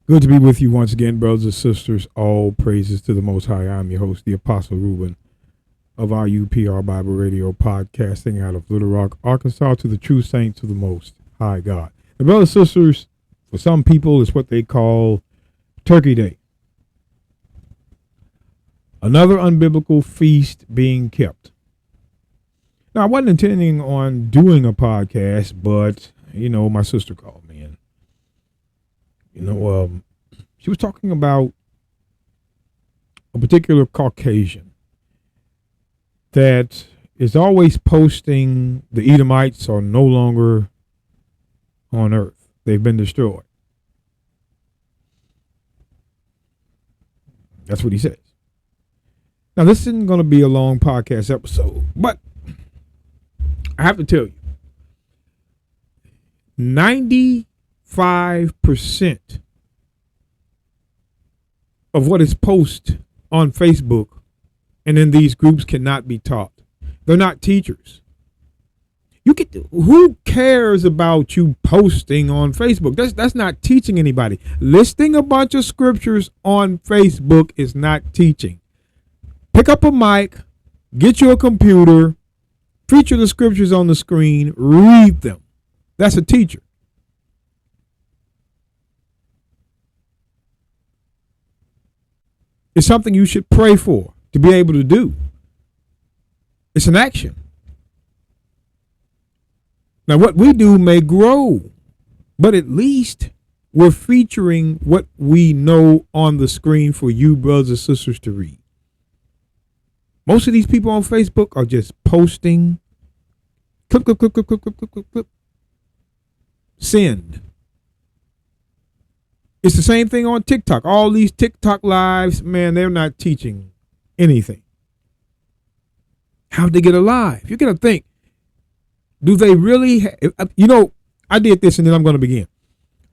Good to be with you once again, brothers and sisters. All praises to the Most High. I'm your host, the Apostle Reuben of IUPR Bible Radio, podcasting out of Little Rock, Arkansas, to the true saints of the Most High God. And brothers and sisters, for some people, it's what they call Turkey Day. Another unbiblical feast being kept. Now, I wasn't intending on doing a podcast, but, my sister called me and she was talking about a particular Caucasian that is always posting the Edomites are no longer on earth. They've been destroyed. That's what he says. Now, this isn't going to be a long podcast episode, but I have to tell you, 95% of what is posted on Facebook and in these groups cannot be taught. They're not teachers. Who cares about you posting on Facebook? That's not teaching anybody. Listing a bunch of scriptures on Facebook is not teaching. Pick up a mic, get you a computer, feature the scriptures on the screen, read them. That's a teacher. It's something you should pray for to be able to do. It's an action. Now, what we do may grow, but at least we're featuring what we know on the screen for you brothers and sisters to read. Most of these people on Facebook are just posting, clip, clip, clip, clip, clip, clip, clip, clip, clip, send. It's the same thing on TikTok. All these TikTok lives, man, they're not teaching anything. How'd they get alive? You're going to think, do they really? I did this and then I'm going to begin.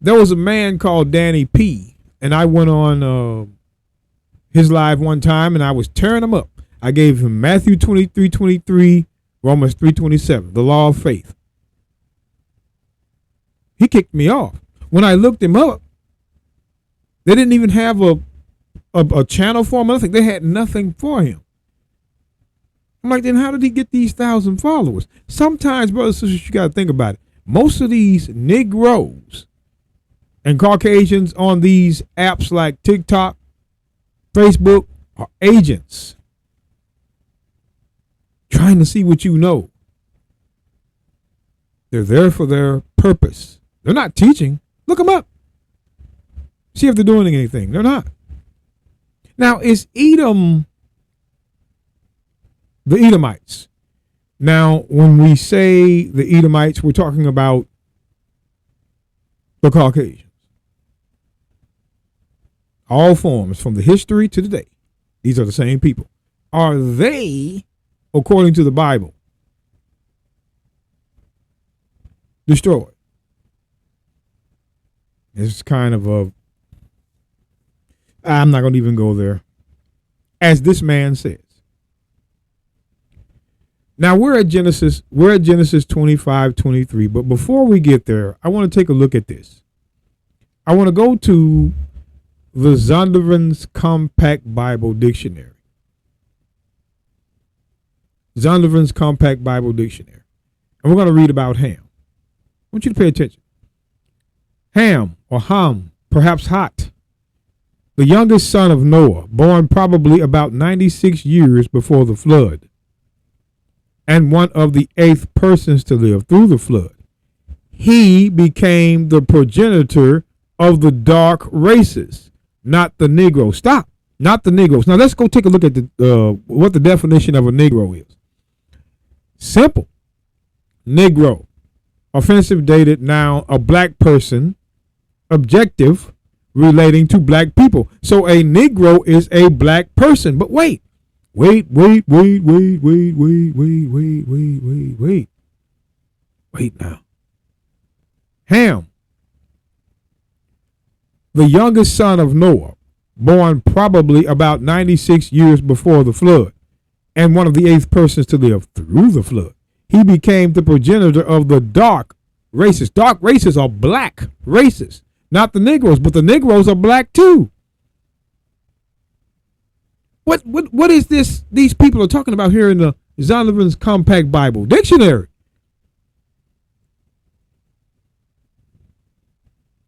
There was a man called Danny P. And I went on his live one time and I was tearing him up. I gave him Matthew 23:23, Romans 3:27, the law of faith. He kicked me off. When I looked him up, they didn't even have a channel for him. I think they had nothing for him. I'm like, then how did he get these 1,000 followers? Sometimes, brothers and sisters, you got to think about it. Most of these Negroes and Caucasians on these apps like TikTok, Facebook are agents trying to see what you know. They're there for their purpose. They're not teaching. Look them up. See if they're doing anything. They're not. Now, is Edom the Edomites? Now, when we say the Edomites, we're talking about the Caucasians. All forms from the history to today. These are the same people. Are they, according to the Bible, destroyed? It's kind of I'm not going to even go there. As this man says. Now we're at Genesis 25:23, but before we get there, I want to take a look at this. I want to go to the Zondervan's Compact Bible Dictionary. Zondervan's Compact Bible Dictionary. And we're going to read about Ham. I want you to pay attention. Ham, or Ham, perhaps Hot, the youngest son of Noah, born probably about 96 years before the flood, and one of the 8th persons to live through the flood. He became the progenitor of the dark races, not the Negro. Stop. Not the Negroes. Now let's go take a look at what the definition of a Negro is. Simple. Negro. Offensive, dated, noun, a black person. Objective, relating to black people. So a Negro is a black person. But wait now. Ham, the youngest son of Noah, born probably about 96 years before the flood, and one of the eighth persons to live through the flood. He became the progenitor of the dark races. Dark races are black races, not the Negroes, but the Negroes are black too. What is this these people are talking about here in the Zondervan's Compact Bible Dictionary?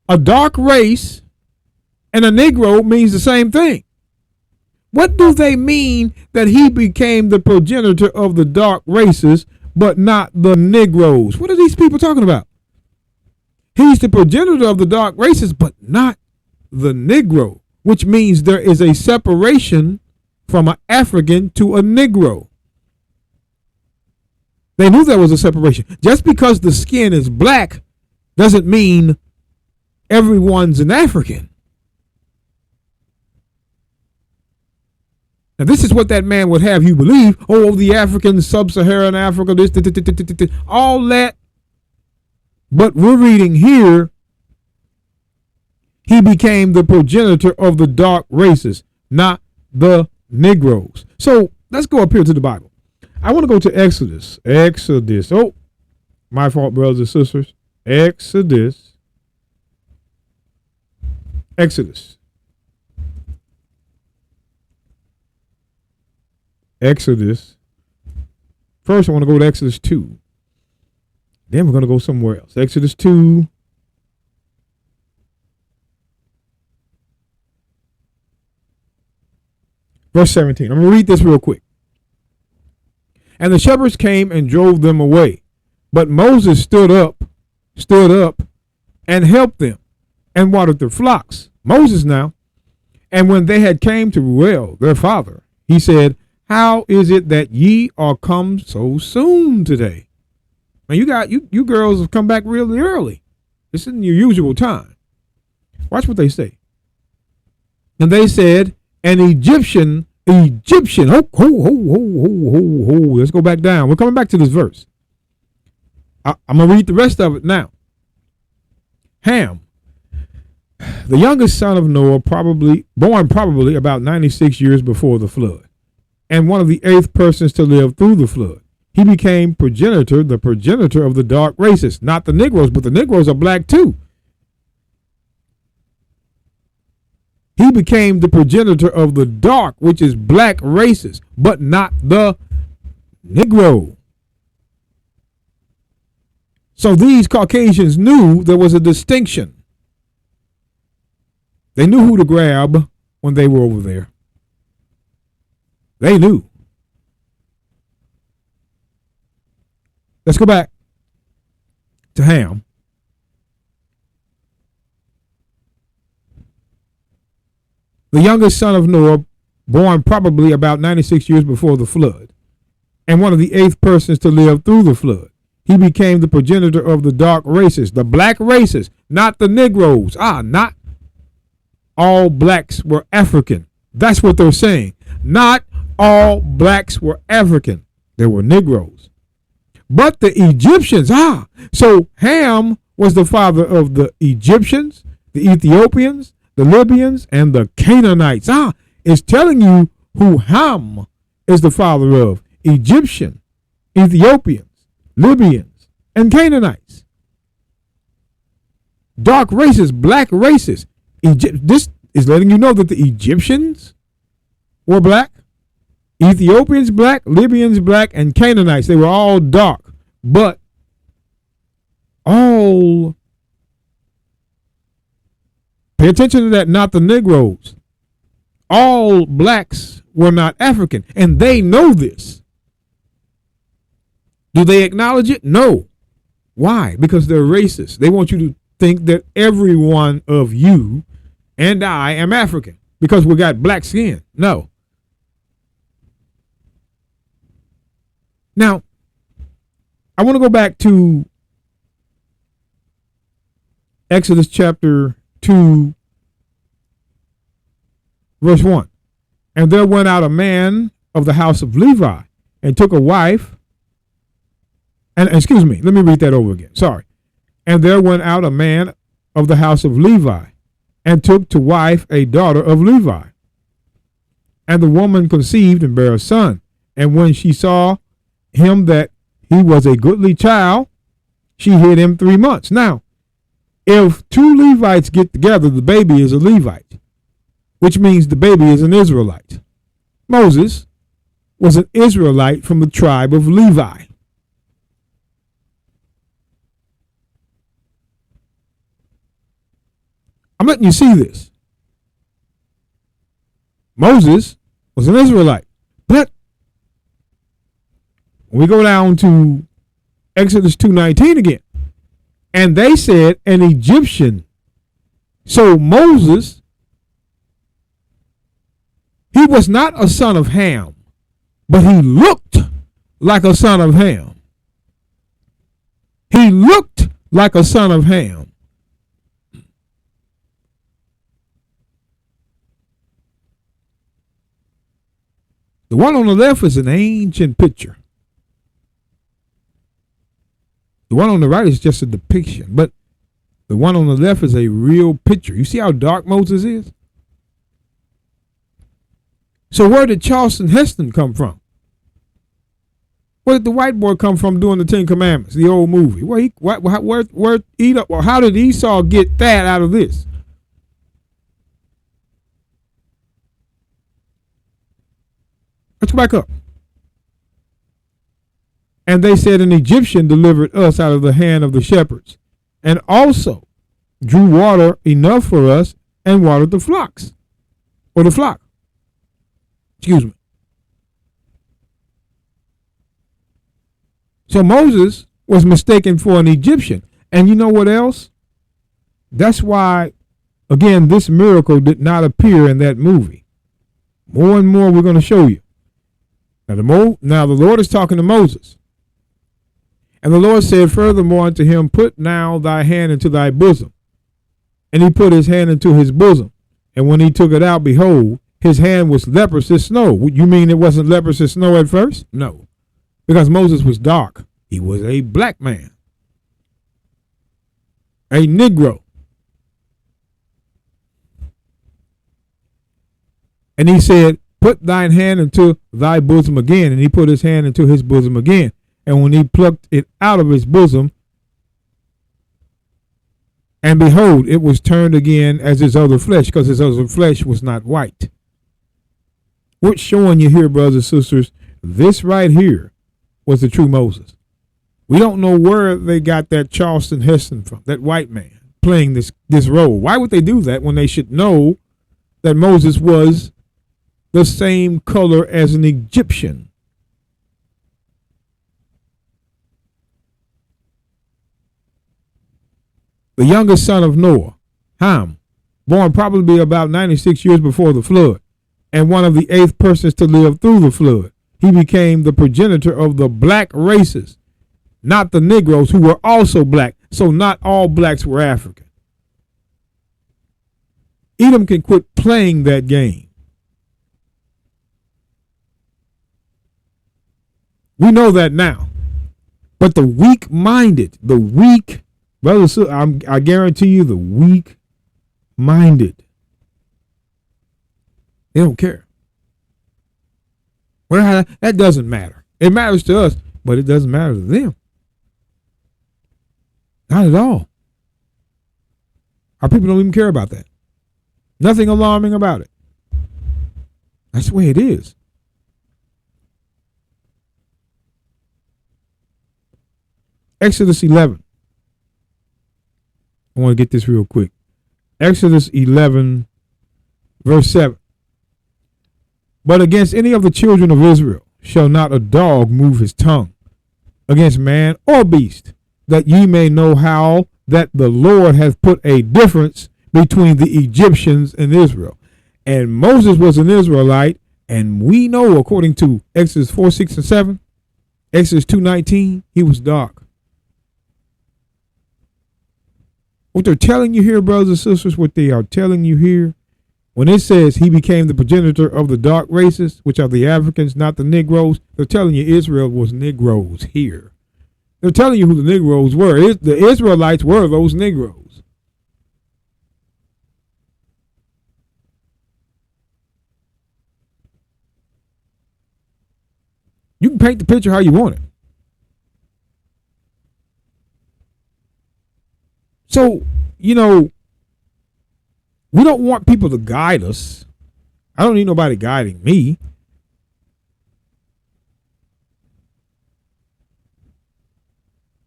A dark race and a Negro means the same thing. What do they mean that he became the progenitor of the dark races, but not the Negroes? What are these people talking about? He's the progenitor of the dark races, but not the Negro, which means there is a separation from an African to a Negro. They knew there was a separation. Just because the skin is black doesn't mean everyone's an African. Now, this is what that man would have you believe. Oh, the African, sub-Saharan Africa, this, all that. But we're reading here, he became the progenitor of the dark races, not the Negroes. So let's go up here to the Bible. I want to go to Exodus. Exodus. Oh, my fault, brothers and sisters. Exodus. Exodus. Exodus. First, I want to go to Exodus 2. Then we're going to go somewhere else. Exodus 2. Verse 17. I'm going to read this real quick. And the shepherds came and drove them away. But Moses stood up and helped them and watered their flocks. Moses now. And when they had came to Reuel, their father, he said, how is it that ye are come so soon today? Now you girls have come back really early. This isn't your usual time. Watch what they say. And they said, an Egyptian. Let's go back down. We're coming back to this verse. I'm going to read the rest of it now. Ham, the youngest son of Noah, born probably about 96 years before the flood, and one of the eighth persons to live through the flood. He became the progenitor of the dark races, not the Negroes, but the Negroes are black too. He became the progenitor of the dark, which is black races, but not the Negro. So these Caucasians knew there was a distinction. They knew who to grab when they were over there. They knew. Let's go back to Ham. The youngest son of Noah, born probably about 96 years before the flood, and one of the eighth persons to live through the flood. He became the progenitor of the dark races, the black races, not the Negroes. Not all blacks were African. That's what they're saying. Not all blacks were African. There were Negroes. But the Egyptians, so Ham was the father of the Egyptians, the Ethiopians, the Libyans, and the Canaanites. It's telling you who Ham is the father of: Egyptian, Ethiopians, Libyans, and Canaanites. Dark races, black races. This is letting you know that the Egyptians were black, Ethiopians black, Libyans black, and Canaanites. They were all dark, but all, pay attention to that, not the Negroes. All blacks were not African, and they know this. Do they acknowledge it? No. Why? Because they're racist. They want you to think that every one of you and I am African because we got black skin. No. Now, I want to go back to Exodus chapter 2, verse 1. And there went out a man of the house of Levi and took a wife. And excuse me, let me read that over again. Sorry. And there went out a man of the house of Levi and took to wife a daughter of Levi. And the woman conceived and bare a son. And when she saw him that he was a goodly child, she hid him 3 months. Now, if two Levites get together, the baby is a Levite, which means the baby is an Israelite. Moses was an Israelite from the tribe of Levi. I'm letting you see this. Moses was an Israelite. But when we go down to Exodus 2:19 again, and they said an Egyptian. So Moses, he was not a son of Ham, but he looked like a son of Ham. He looked like a son of Ham. The one on the left is an ancient picture. The one on the right is just a depiction, but the one on the left is a real picture. You see how dark Moses is? So where did Charlton Heston come from? Where did the white boy come from doing the Ten Commandments, the old movie? How did Esau get that out of this? Let's go back up. And they said, an Egyptian delivered us out of the hand of the shepherds, and also drew water enough for us and watered the flocks, or the flock. Excuse me. So Moses was mistaken for an Egyptian. And you know what else? That's why, again, this miracle did not appear in that movie. More and more we're going to show you. Now the Lord is talking to Moses. And the Lord said furthermore unto him, put now thy hand into thy bosom. And he put his hand into his bosom. And when he took it out, behold, his hand was leprous as snow. You mean it wasn't leprous as snow at first? No. Because Moses was dark. He was a black man. A Negro. And he said, put thine hand into thy bosom again. And he put his hand into his bosom again. And when he plucked it out of his bosom, and behold, it was turned again as his other flesh, because his other flesh was not white. What's showing you here, brothers and sisters, this right here was the true Moses. We don't know where they got that Charlton Heston from, that white man playing this role. Why would they do that when they should know that Moses was the same color as an Egyptian? The youngest son of Noah, Ham, born probably about 96 years before the flood, and one of the 8th persons to live through the flood. He became the progenitor of the black races, not the Negroes, who were also black. So not all blacks were African. Edom can quit playing that game. We know that now. But the weak-minded, brothers, I guarantee you, the weak-minded, they don't care. Well, that doesn't matter. It matters to us, but it doesn't matter to them. Not at all. Our people don't even care about that. Nothing alarming about it. That's the way it is. Exodus 11. I want to get this real quick. Exodus 11, verse 7. But against any of the children of Israel shall not a dog move his tongue against man or beast, that ye may know how that the Lord hath put a difference between the Egyptians and Israel. And Moses was an Israelite, and we know, according to Exodus 4, 6, and 7, Exodus 2:19, he was dark. What they're telling you here, brothers and sisters, what they are telling you here, when it says he became the progenitor of the dark races, which are the Africans, not the Negroes, they're telling you Israel was Negroes here. They're telling you who the Negroes were. The Israelites were those Negroes. You can paint the picture how you want it. So, we don't want people to guide us. I don't need nobody guiding me.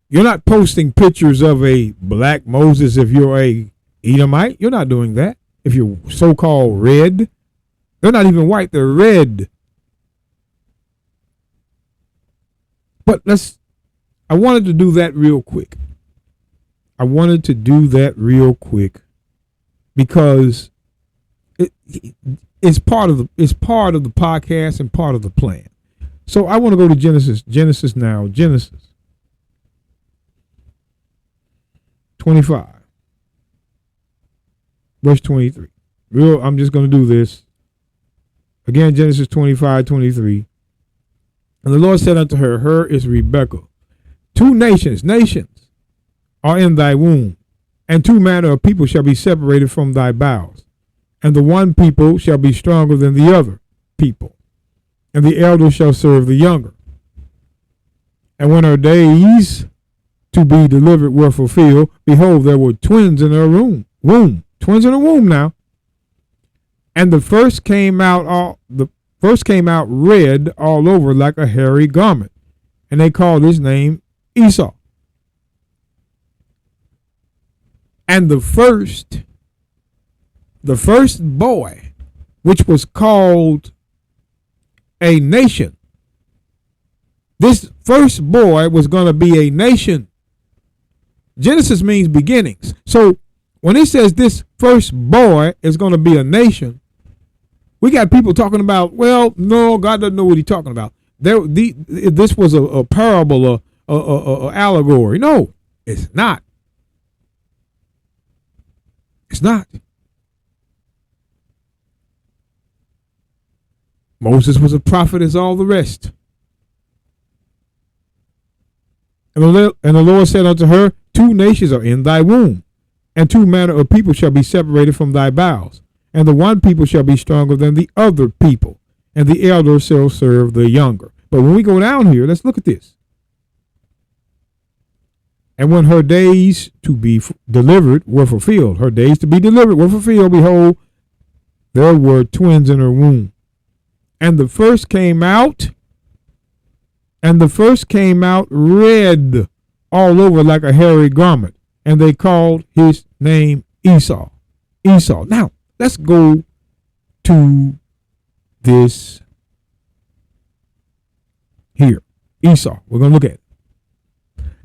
You're not posting pictures of a black Moses if you're a Edomite. You're not doing that. If you're so-called red, they're not even white, they're red. But I wanted to do that real quick. Because it's part of the podcast and part of the plan. So I want to go to Genesis now. Genesis 25, verse 23. I'm just going to do this. Again, Genesis 25:23. And the Lord said unto her, her is Rebekah. Two nations are in thy womb, and two manner of people shall be separated from thy bowels. And the one people shall be stronger than the other people, and the elder shall serve the younger. And when her days to be delivered were fulfilled, behold, there were twins in her womb. Twins in her womb now. And the first came out red all over like a hairy garment, and they called his name Esau. And the first boy, which was called a nation, this first boy was going to be a nation. Genesis means beginnings. So when it says this first boy is going to be a nation, we got people talking about, well, no, God doesn't know what he's talking about. This was a parable, a allegory. No, it's not. It's not. Moses was a prophet as all the rest. And the Lord said unto her, two nations are in thy womb, and two manner of people shall be separated from thy bowels. And the one people shall be stronger than the other people, and the elder shall serve the younger. But when we go down here, let's look at this. And when her days to be delivered were fulfilled, behold, there were twins in her womb. And the first came out red all over like a hairy garment, and they called his name Esau. Now, let's go to this here. Esau. We're going to look at it.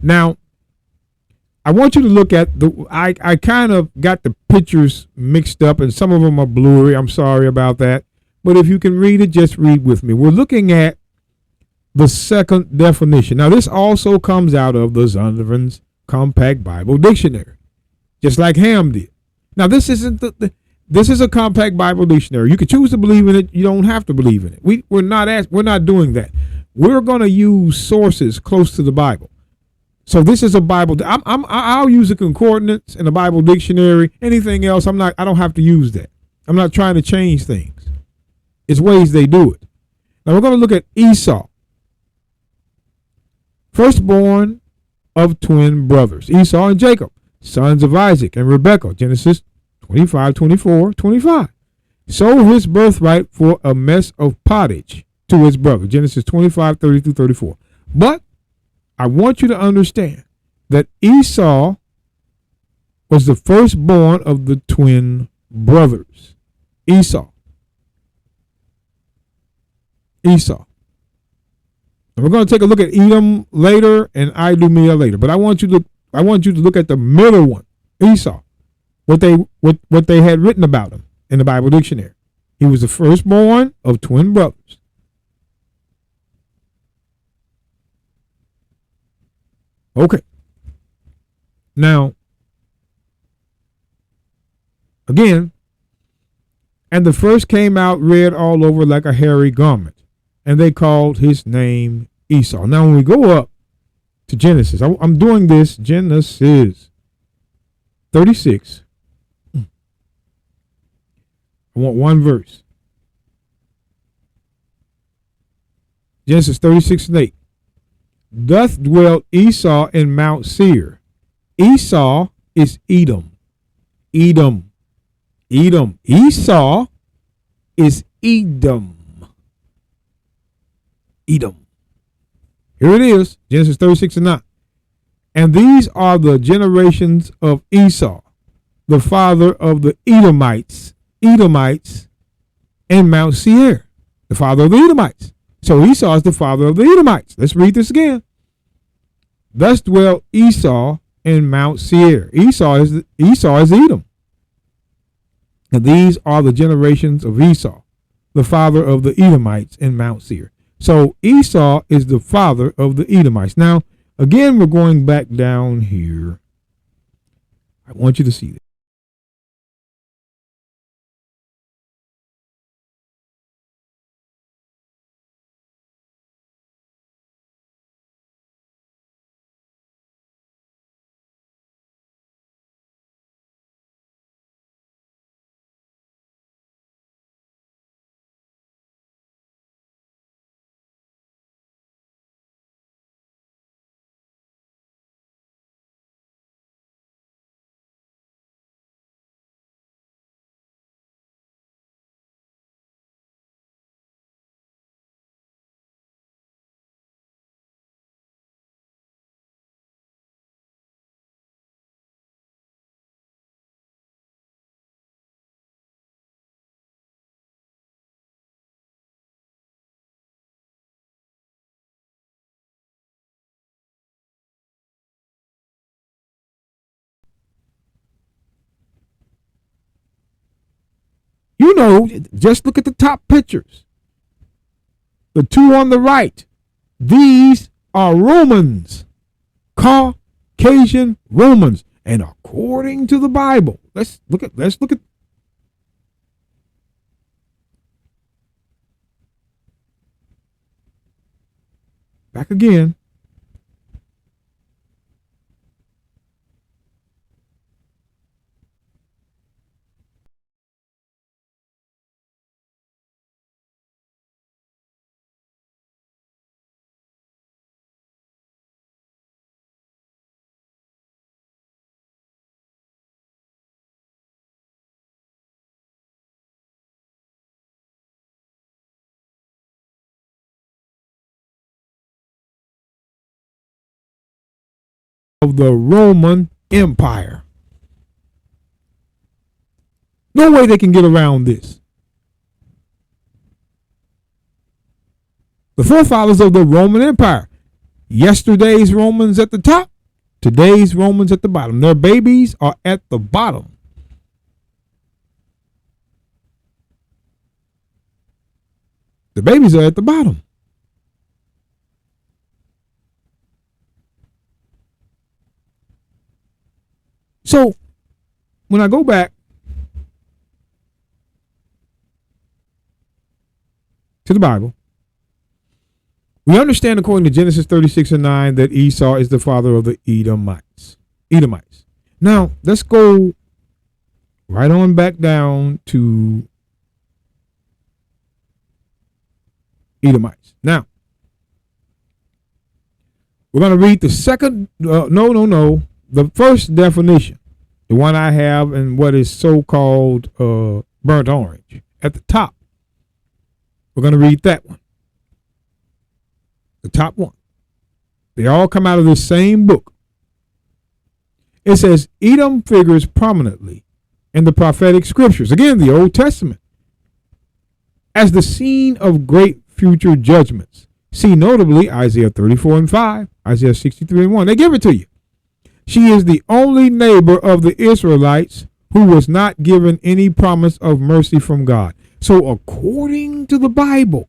Now, I want you to look at I kind of got the pictures mixed up, and some of them are blurry. I'm sorry about that. But if you can read it, just read with me. We're looking at the second definition. Now, this also comes out of the Zondervan's Compact Bible Dictionary, just like Ham did. Now, this isn't this is a Compact Bible Dictionary. You can choose to believe in it. You don't have to believe in it. We're not doing that. We're going to use sources close to the Bible. So this is a Bible. I'll use a concordance and a Bible dictionary. Anything else, I don't have to use that. I'm not trying to change things. It's ways they do it. Now we're going to look at Esau, firstborn of twin brothers, Esau and Jacob, sons of Isaac and Rebekah, Genesis 25:24-25. Sold his birthright for a mess of pottage to his brother, Genesis 25:30-34. But I want you to understand that Esau was the firstborn of the twin brothers. Esau. And we're going to take a look at Edom later and Idumea later. But I want you to look at the middle one, Esau. What they had written about him in the Bible dictionary. He was the firstborn of twin brothers. Okay. Now, again, and the first came out red all over like a hairy garment, and they called his name Esau. Now, when we go up to Genesis, I'm doing this, Genesis 36. I want one verse. Genesis 36 and 8. Thus dwelt Esau in Mount Seir. Esau is Edom. Edom. Edom. Esau is Edom. Edom. Here it is, Genesis 36 and 9. And these are the generations of Esau, the father of the Edomites. Edomites in Mount Seir, the father of the Edomites. So Esau is the father of the Edomites. Let's read this again. Thus dwelt Esau in Mount Seir. Esau is Edom. And these are the generations of Esau, the father of the Edomites in Mount Seir. So Esau is the father of the Edomites. Now, again, we're going back down here. I want you to see this. You know, just look at the top pictures. The two on the right. These are Romans. Caucasian Romans. And according to the Bible, let's look at back again. Of the Roman Empire. No way they can get around this. The forefathers of the Roman Empire. Yesterday's Romans at the top, today's Romans at the bottom. Their babies are at the bottom. The babies are at the bottom. So when I go back to the Bible, we understand according to Genesis 36 and 9 that Esau is the father of the Edomites. Now, let's go right on back down to Edomites. Now, we're going to read the second, the first definition, the one I have in what is so-called burnt orange at the top. We're going to read that one. The top one. They all come out of this same book. It says Edom figures prominently in the prophetic scriptures, again, the Old Testament, as the scene of great future judgments. See notably Isaiah 34 and 5, Isaiah 63 and 1. They give it to you. She is the only neighbor of the Israelites who was not given any promise of mercy from God. So according to the Bible,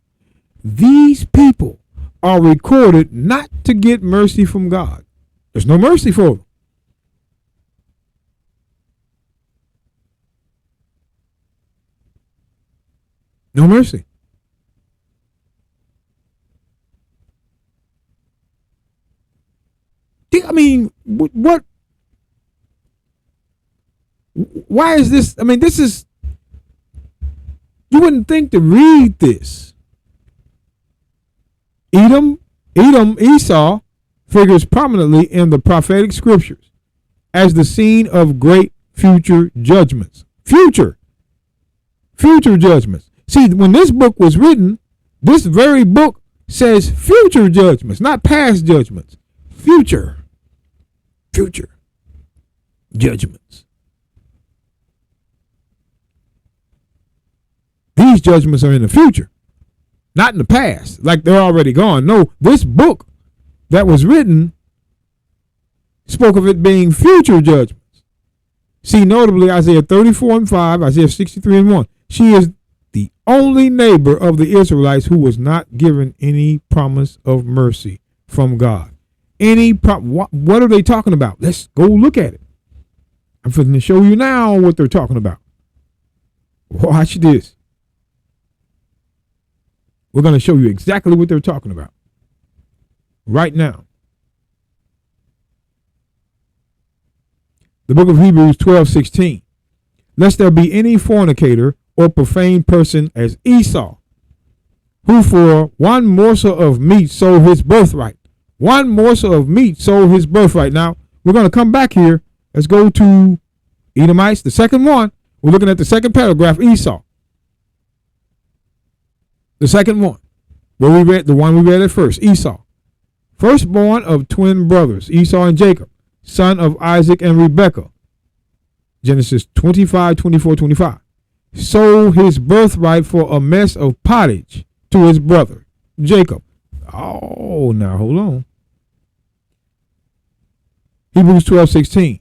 these people are recorded not to get mercy from God. There's no mercy for them. No mercy. I mean, what? Why is this? I mean, this is, you wouldn't think to read this Esau, figures prominently in the prophetic scriptures as the scene of great future judgments. Future judgments. See, when this book was written, this very book says future judgments, not past judgments. Future judgments. These judgments are in the future, not in the past, like they're already gone. No, this book that was written spoke of it being future judgments. See, notably, Isaiah 34:5, Isaiah 63:1. She is the only neighbor of the Israelites who was not given any promise of mercy from God. What are they talking about? Let's go look at it. I'm going to show you now what they're talking about. Watch this. We're going to show you exactly what they're talking about right now. The book of Hebrews 12:16. Lest there be any fornicator or profane person as Esau, who for one morsel of meat sold his birthright. One morsel of meat sold his birthright. Now, we're going to come back here. Let's go to Edomites, the second one. We're looking at the second paragraph, Esau. The second one, where we read, the one we read at first, Esau. Firstborn of twin brothers, Esau and Jacob, son of Isaac and Rebekah. Genesis 25:24-25. Sold his birthright for a mess of pottage to his brother, Jacob. Oh, now hold on. Hebrews 12:16.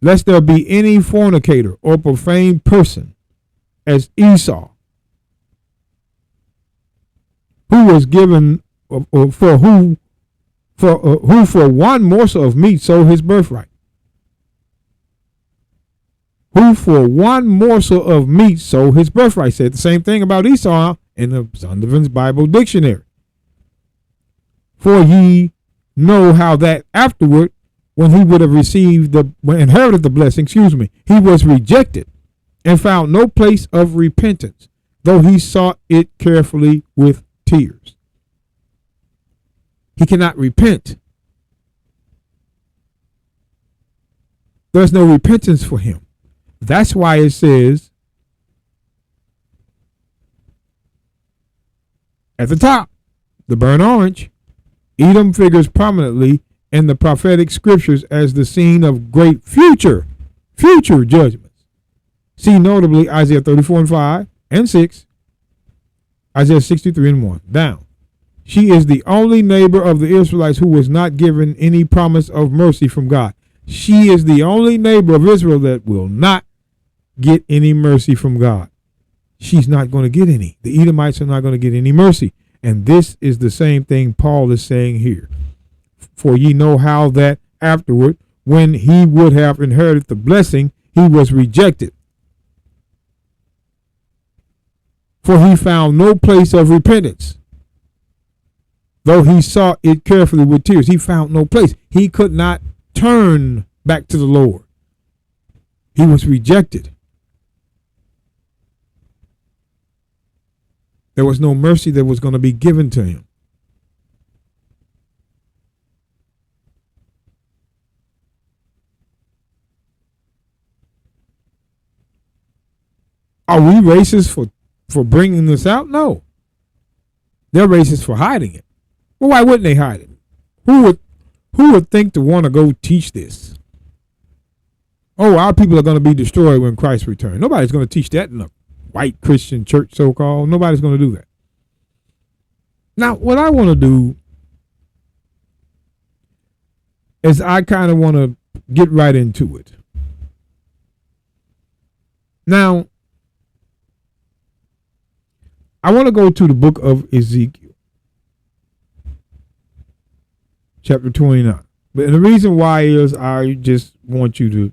Lest there be any fornicator or profane person as Esau, who was given who for one morsel of meat sold his birthright. Who for one morsel of meat sold his birthright. Said the same thing about Esau in the Zondervan's Bible Dictionary. For ye know how that afterward, when he would have inherited the blessing, he was rejected and found no place of repentance, though he sought it carefully with tears. He cannot repent. There's no repentance for him. That's why it says at the top, the burnt orange, Edom figures prominently in the prophetic scriptures as the scene of great future judgments. See notably Isaiah 34:5 and 6, Isaiah 63:1. Down. She is the only neighbor of the Israelites who was not given any promise of mercy from God. She is the only neighbor of Israel that will not get any mercy from God. She's not going to get any. The Edomites are not going to get any mercy. And this is the same thing Paul is saying here. For ye know how that afterward, when he would have inherited the blessing, he was rejected. For he found no place of repentance. Though he sought it carefully with tears, he found no place. He could not turn back to the Lord. He was rejected. There was no mercy that was going to be given to him. Are we racist for bringing this out? No. They're racist for hiding it. Well, why wouldn't they hide it? Who would think to want to go teach this? Oh, our people are going to be destroyed when Christ returns. Nobody's going to teach that in a white Christian church, so-called. Nobody's going to do that. Now, what I want to do is I kind of want to get right into it. Now, I want to go to the book of Ezekiel, chapter 29. But the reason why is I just want you to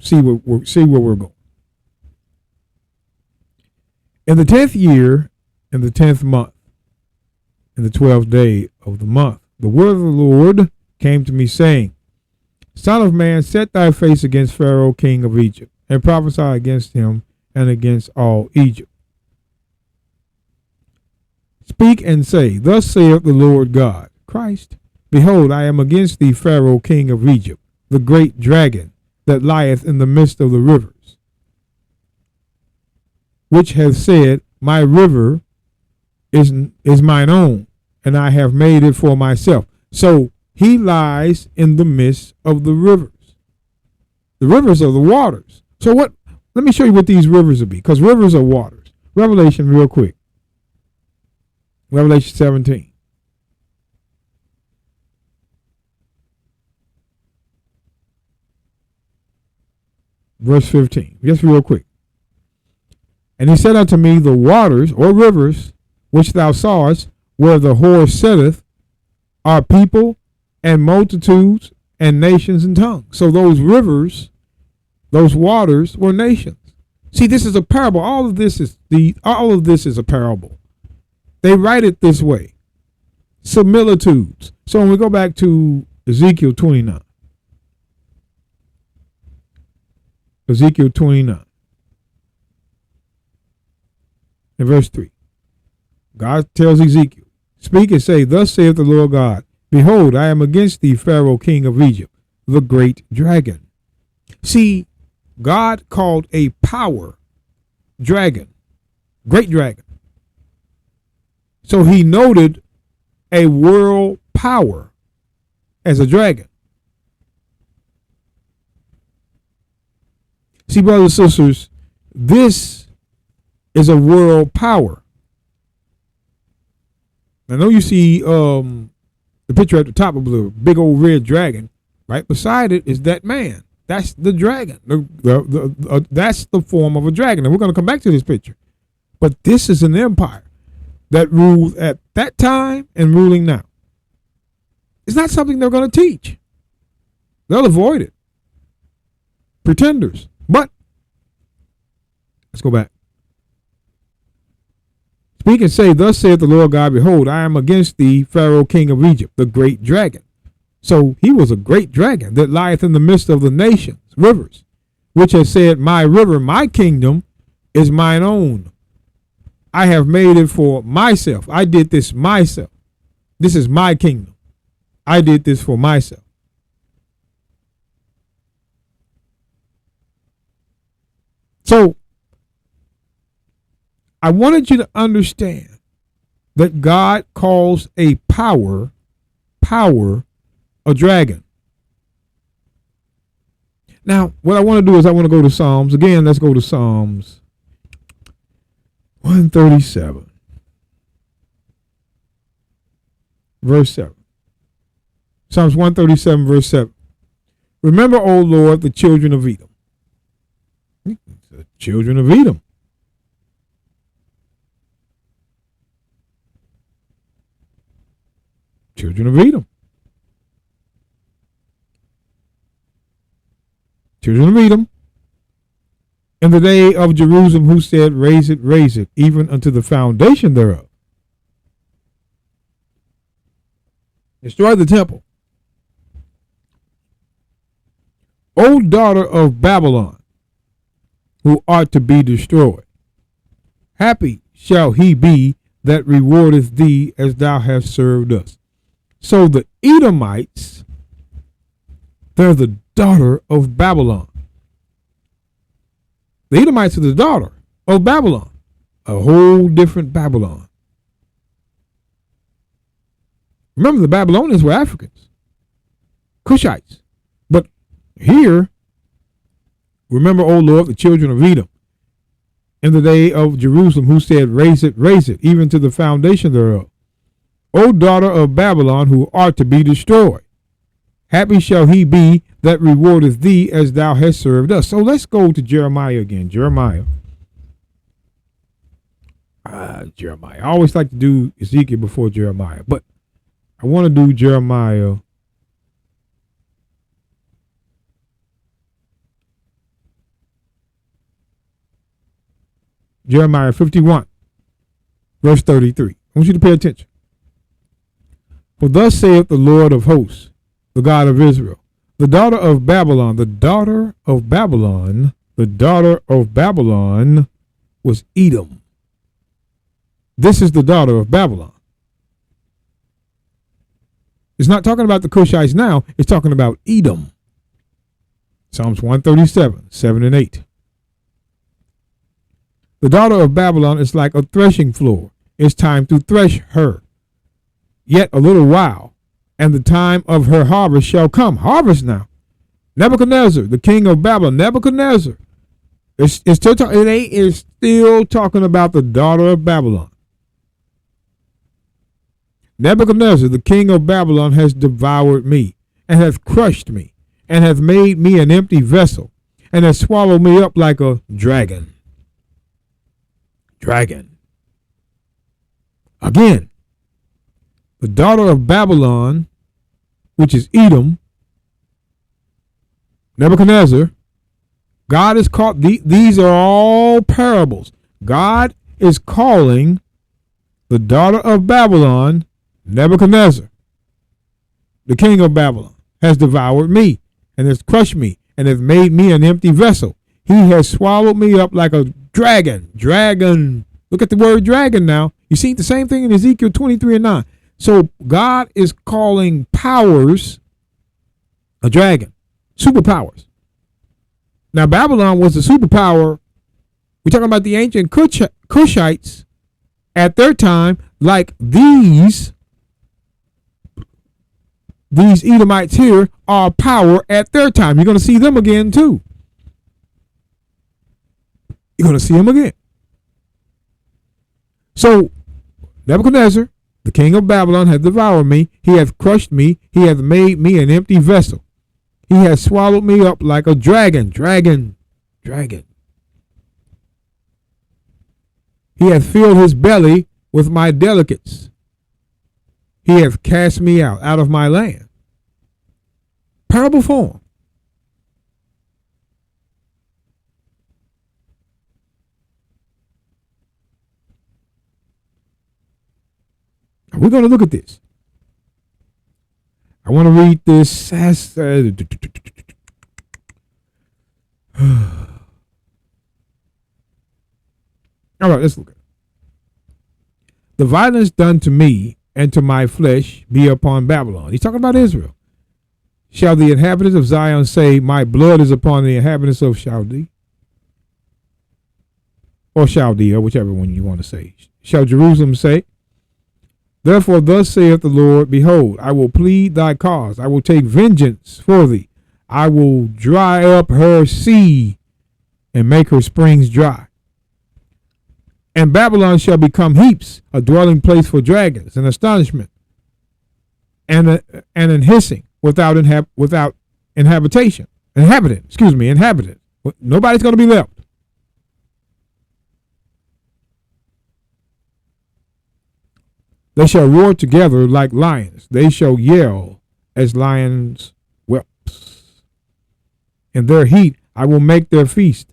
see where we're going. In the 10th year, in the 10th month, in the 12th day of the month, the word of the Lord came to me, saying, Son of man, set thy face against Pharaoh, king of Egypt, and prophesy against him and against all Egypt, Speak and say, Thus saith the Lord God, Christ, behold, I am against thee, Pharaoh, king of Egypt, the great dragon that lieth in the midst of the rivers, which hath said, My river is mine own, and I have made it for myself. So he lies in the midst of the rivers. The rivers are the waters. So what? Let me show you what these rivers will be, because rivers are waters. Revelation, real quick. Revelation 17. Verse 15. Just real quick. And he said unto me, The waters, or rivers, which thou sawest, where the whore sitteth, are people and multitudes and nations and tongues. So those rivers, those waters, were nations. See, this is a parable. All of this is a parable. They write it this way. Similitudes. So when we go back to Ezekiel 29. Ezekiel 29. In verse 3. God tells Ezekiel, Speak and say, Thus saith the Lord God, Behold, I am against thee, Pharaoh, king of Egypt, the great dragon. See, God called a power dragon, great dragon. So he noted a world power as a dragon. See, brothers and sisters, this is a world power. I know you see the picture at the top of the big old red dragon. Right beside it is that man. That's the dragon. That's the form of a dragon. And we're going to come back to this picture. But this is an empire that ruled at that time and ruling now. It's not something they're going to teach. They'll avoid it. Pretenders. But let's go back. Speak and say, Thus saith the Lord God, Behold, I am against thee, Pharaoh, king of Egypt, the great dragon. So he was a great dragon that lieth in the midst of the nations, rivers, which has said, My river, my kingdom, is mine own. I have made it for myself. I did this myself. This is my kingdom. I did this for myself. So I wanted you to understand that God calls a power a dragon. Now, what I want to do is I want to go to Psalms. Again, let's go to Psalms 137, verse 7. Psalms 137, verse 7. Remember, O Lord, the children of Edom. The children of Edom. Children of Edom. Children of Edom. In the day of Jerusalem, who said, Raise it, even unto the foundation thereof. Destroy the temple. O daughter of Babylon, who art to be destroyed. Happy shall he be that rewardeth thee as thou hast served us. So the Edomites, they're the daughter of Babylon. The Edomites are the daughter of Babylon, a whole different Babylon. Remember, the Babylonians were Africans, Cushites. But here, remember, O Lord, the children of Edom, in the day of Jerusalem, who said, Raise it, even to the foundation thereof. O daughter of Babylon, who art to be destroyed. Happy shall he be that rewardeth thee as thou hast served us. So let's go to Jeremiah again. Jeremiah. Jeremiah. I always like to do Ezekiel before Jeremiah, but I want to do Jeremiah. Jeremiah 51, verse 33. I want you to pay attention. For thus saith the Lord of hosts, the God of Israel, the daughter of Babylon, the daughter of Babylon, was Edom. This is the daughter of Babylon. It's not talking about the Cushites now. It's talking about Edom. Psalms 137, 7 and 8. The daughter of Babylon is like a threshing floor. It's time to thresh her. Yet a little while, and the time of her harvest shall come. Harvest now. Nebuchadnezzar, the king of Babylon. Nebuchadnezzar. It is still talking about the daughter of Babylon. Nebuchadnezzar, the king of Babylon, has devoured me, and hath crushed me, and hath made me an empty vessel, and hath swallowed me up like a dragon. Dragon. Again, the daughter of Babylon, which is Edom, Nebuchadnezzar, God is called, these are all parables. God is calling the daughter of Babylon, Nebuchadnezzar, the king of Babylon, has devoured me, and has crushed me, and has made me an empty vessel. He has swallowed me up like a dragon. Dragon. Look at the word dragon now. You see the same thing in Ezekiel 23 and 9. So God is calling powers a dragon. Superpowers. Now Babylon was a superpower. We're talking about the ancient Cushites at their time, like these Edomites here are power at their time. You're going to see them again too. You're going to see them again. So Nebuchadnezzar, the king of Babylon, hath devoured me. He hath crushed me. He hath made me an empty vessel. He hath swallowed me up like a dragon. Dragon. Dragon. He hath filled his belly with my delicates. He hath cast me out of my land. Parable form. We're going to look at this. I want to read this. All right, let's look at it. The violence done to me and to my flesh be upon Babylon. He's talking about Israel. Shall the inhabitants of Zion say, my blood is upon the inhabitants of Chaldea? Or Chaldea, whichever one you want to say. Shall Jerusalem say, therefore thus saith the Lord, behold, I will plead thy cause. I will take vengeance for thee. I will dry up her sea and make her springs dry. And Babylon shall become heaps, a dwelling place for dragons, an astonishment, and an hissing without inhabitant. Nobody's going to be left. They shall roar together like lions. They shall yell as lions' whelps. In their heat I will make their feast,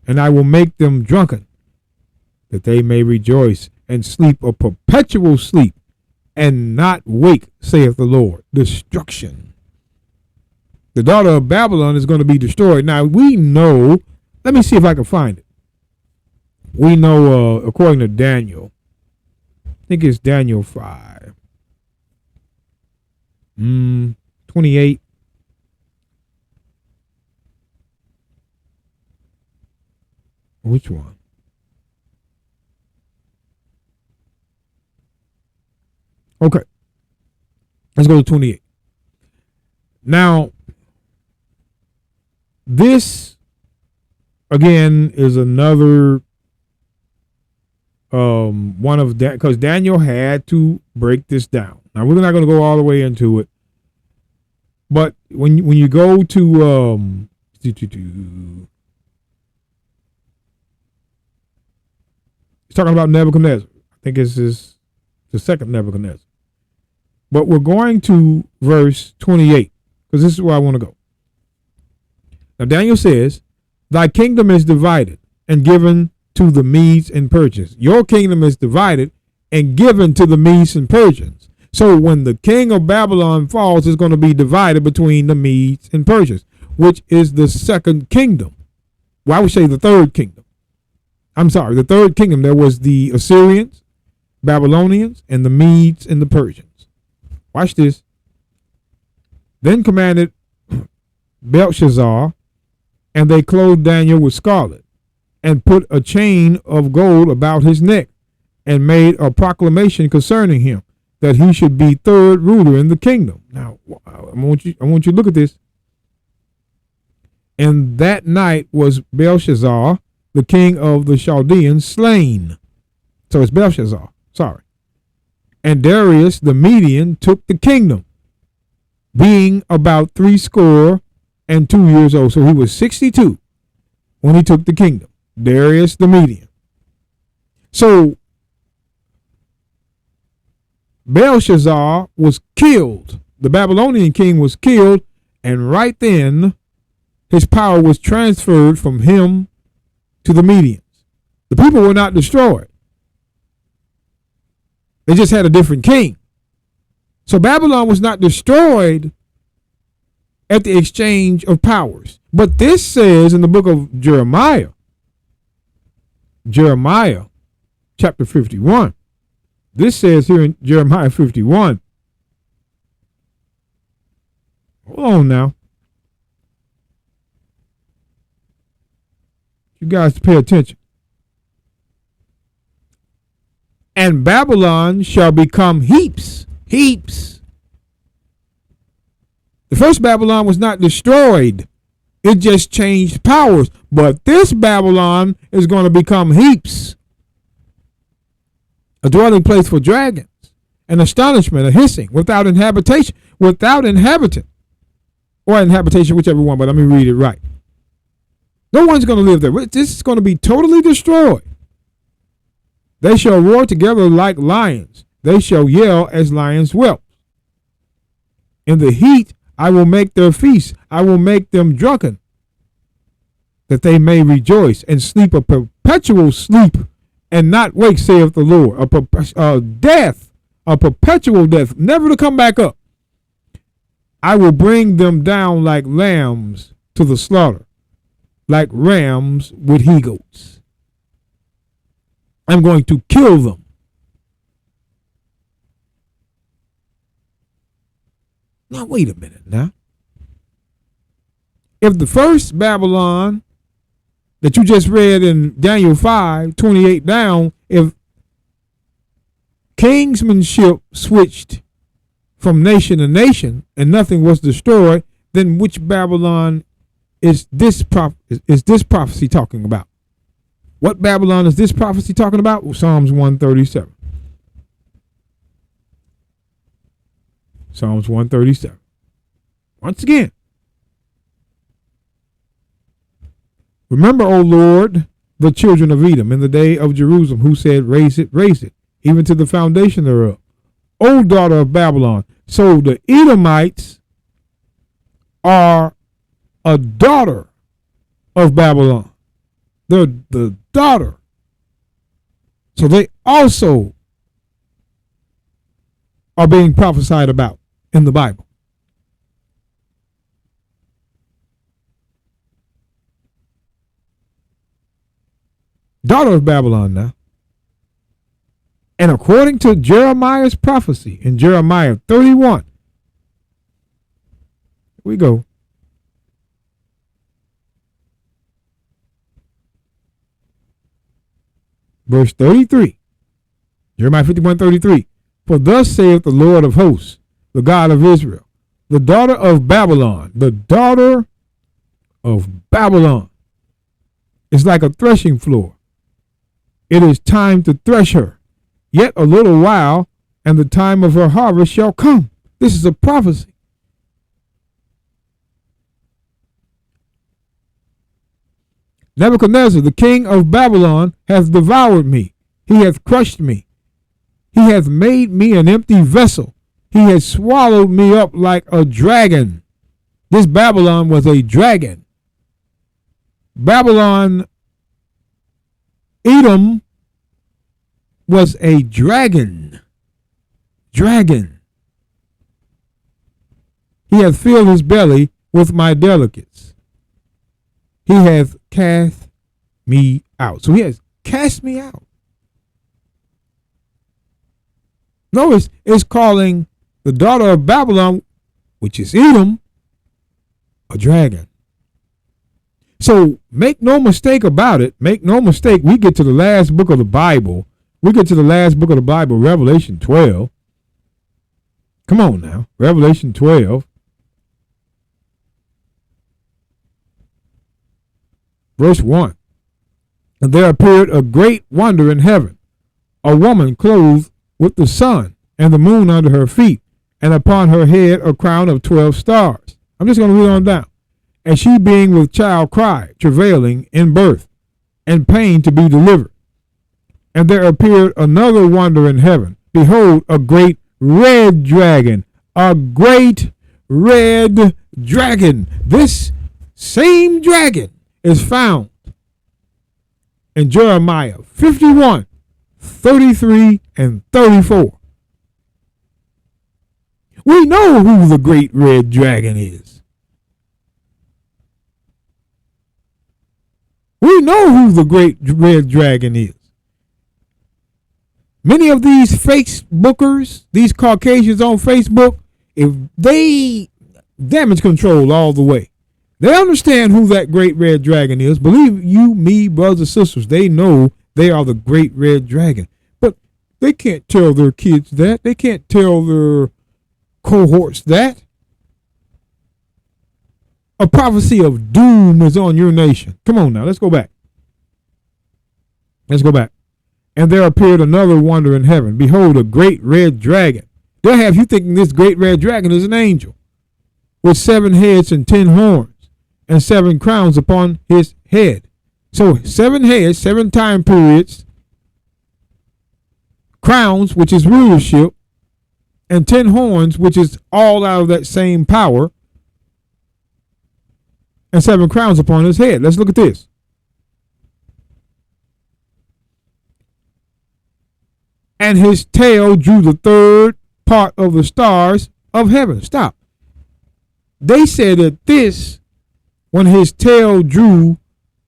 and I will make them drunken, that they may rejoice and sleep a perpetual sleep, and not wake, saith the Lord. Destruction. The daughter of Babylon is going to be destroyed. Now we know, let me see if I can find it. We know, according to Daniel, I think it's Daniel 5. 28. Which one? Okay. Let's go to 28. Now, this, again, is another one of that, because Daniel had to break this down. Now we're not going to go all the way into it, but when you go to it's talking about Nebuchadnezzar. I think this is the second Nebuchadnezzar, but we're going to verse 28 because this is where I want to go. Now Daniel says, thy kingdom is divided and given to the Medes and Persians. Your kingdom is divided and given to the Medes and Persians. So when the king of Babylon falls, it's going to be divided between the Medes and Persians, which is the second kingdom. Well, I would say the third kingdom. I'm sorry, the third kingdom. There was the Assyrians, Babylonians, and the Medes and the Persians. Watch this. Then commanded Belshazzar, and they clothed Daniel with scarlet, and put a chain of gold about his neck, and made a proclamation concerning him, that he should be third ruler in the kingdom. Now, I want you to look at this. And that night was Belshazzar, the king of the Chaldeans, slain. So it's Belshazzar, sorry. And Darius the Median took the kingdom, being about 62 years old. So he was 62 when he took the kingdom. Darius the Median. So Belshazzar was killed. The Babylonian king was killed, and right then his power was transferred from him to the Medians. The people were not destroyed. They just had a different king. So Babylon was not destroyed at the exchange of powers. But this says in the book of Jeremiah chapter 51, this says here in Jeremiah 51, hold on now. You guys pay attention. And Babylon shall become heaps. Heaps. The first Babylon was not destroyed. It just changed powers. But this Babylon is going to become heaps. A dwelling place for dragons, an astonishment, a hissing, without inhabitation, without inhabitant, or inhabitation, whichever one, but let me read it right. No one's going to live there. This is going to be totally destroyed. They shall roar together like lions. They shall yell as lions whelp. In the heat I will make their feast. I will make them drunken, that they may rejoice and sleep a perpetual sleep and not wake, saith the Lord. A perpetual death, never to come back up. I will bring them down like lambs to the slaughter, like rams with he-goats. I'm going to kill them. Now, wait a minute now. If the first Babylon that you just read in Daniel 5:28 down, if kingsmanship switched from nation to nation and nothing was destroyed, then which Babylon is this prophecy talking about? What Babylon is this prophecy talking about? Well, Psalms 137. Psalms 137. Once again, remember, O Lord, the children of Edom in the day of Jerusalem, who said, raise it, even to the foundation thereof. O daughter of Babylon. So the Edomites are a daughter of Babylon. They're the daughter. So they also are being prophesied about in the Bible. Daughter of Babylon now. And according to Jeremiah's prophecy in Jeremiah 31, here we go. Verse 33, Jeremiah 51:33. For thus saith the Lord of hosts, the God of Israel, the daughter of Babylon, is like a threshing floor. It is time to thresh her. Yet a little while, and the time of her harvest shall come. This is a prophecy. Nebuchadnezzar, the king of Babylon, hath devoured me. He hath crushed me. He hath made me an empty vessel. He has swallowed me up like a dragon. This Babylon was a dragon. Edom was a dragon. He hath filled his belly with my delicates. He hath cast me out. So he has cast me out. Notice it's calling the daughter of Babylon, which is Edom, a dragon. So make no mistake about it. Make no mistake. We get to the last book of the Bible. Revelation 12. Come on now. Revelation 12. Verse 1. And there appeared a great wonder in heaven, a woman clothed with the sun and the moon under her feet, and upon her head a crown of 12 stars. I'm just going to read on down. And she being with child cried, travailing in birth, and pain to be delivered. And there appeared another wonder in heaven. Behold, a great red dragon. A great red dragon. This same dragon is found in Jeremiah 51, 33, and 34. We know who the great red dragon is. We know who the great red dragon is. Many of these Facebookers, these Caucasians on Facebook, if they damage control all the way, they understand who that great red dragon is. Believe you me, brothers and sisters, they know they are the great red dragon. But they can't tell their kids that. They can't tell their cohorts that. A prophecy of doom is on your nation. Come on now, let's go back. Let's go back. And there appeared another wonder in heaven. Behold, a great red dragon. They'll have you thinking this great red dragon is an angel, with 7 heads and 10 horns, and 7 crowns upon his head. So 7 heads, 7 time periods, crowns, which is rulership, and 10 horns, which is all out of that same power, and 7 crowns upon his head. Let's look at this. And his tail drew the third part of the stars of heaven. Stop. They said that this, when his tail drew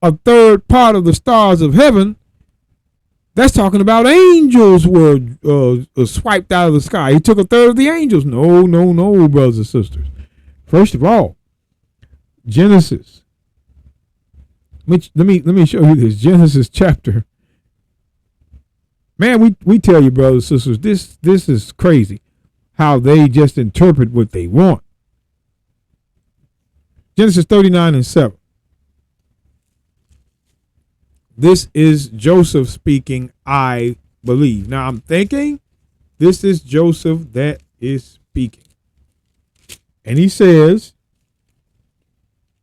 a third part of the stars of heaven, that's talking about angels were swiped out of the sky. He took a third of the angels. No, brothers and sisters. First of all, Genesis. Let me show you this. Genesis chapter. Man, we tell you, brothers and sisters, this is crazy how they just interpret what they want. Genesis 39 and 7. This is Joseph speaking, I believe. Now I'm thinking this is Joseph that is speaking. And he says,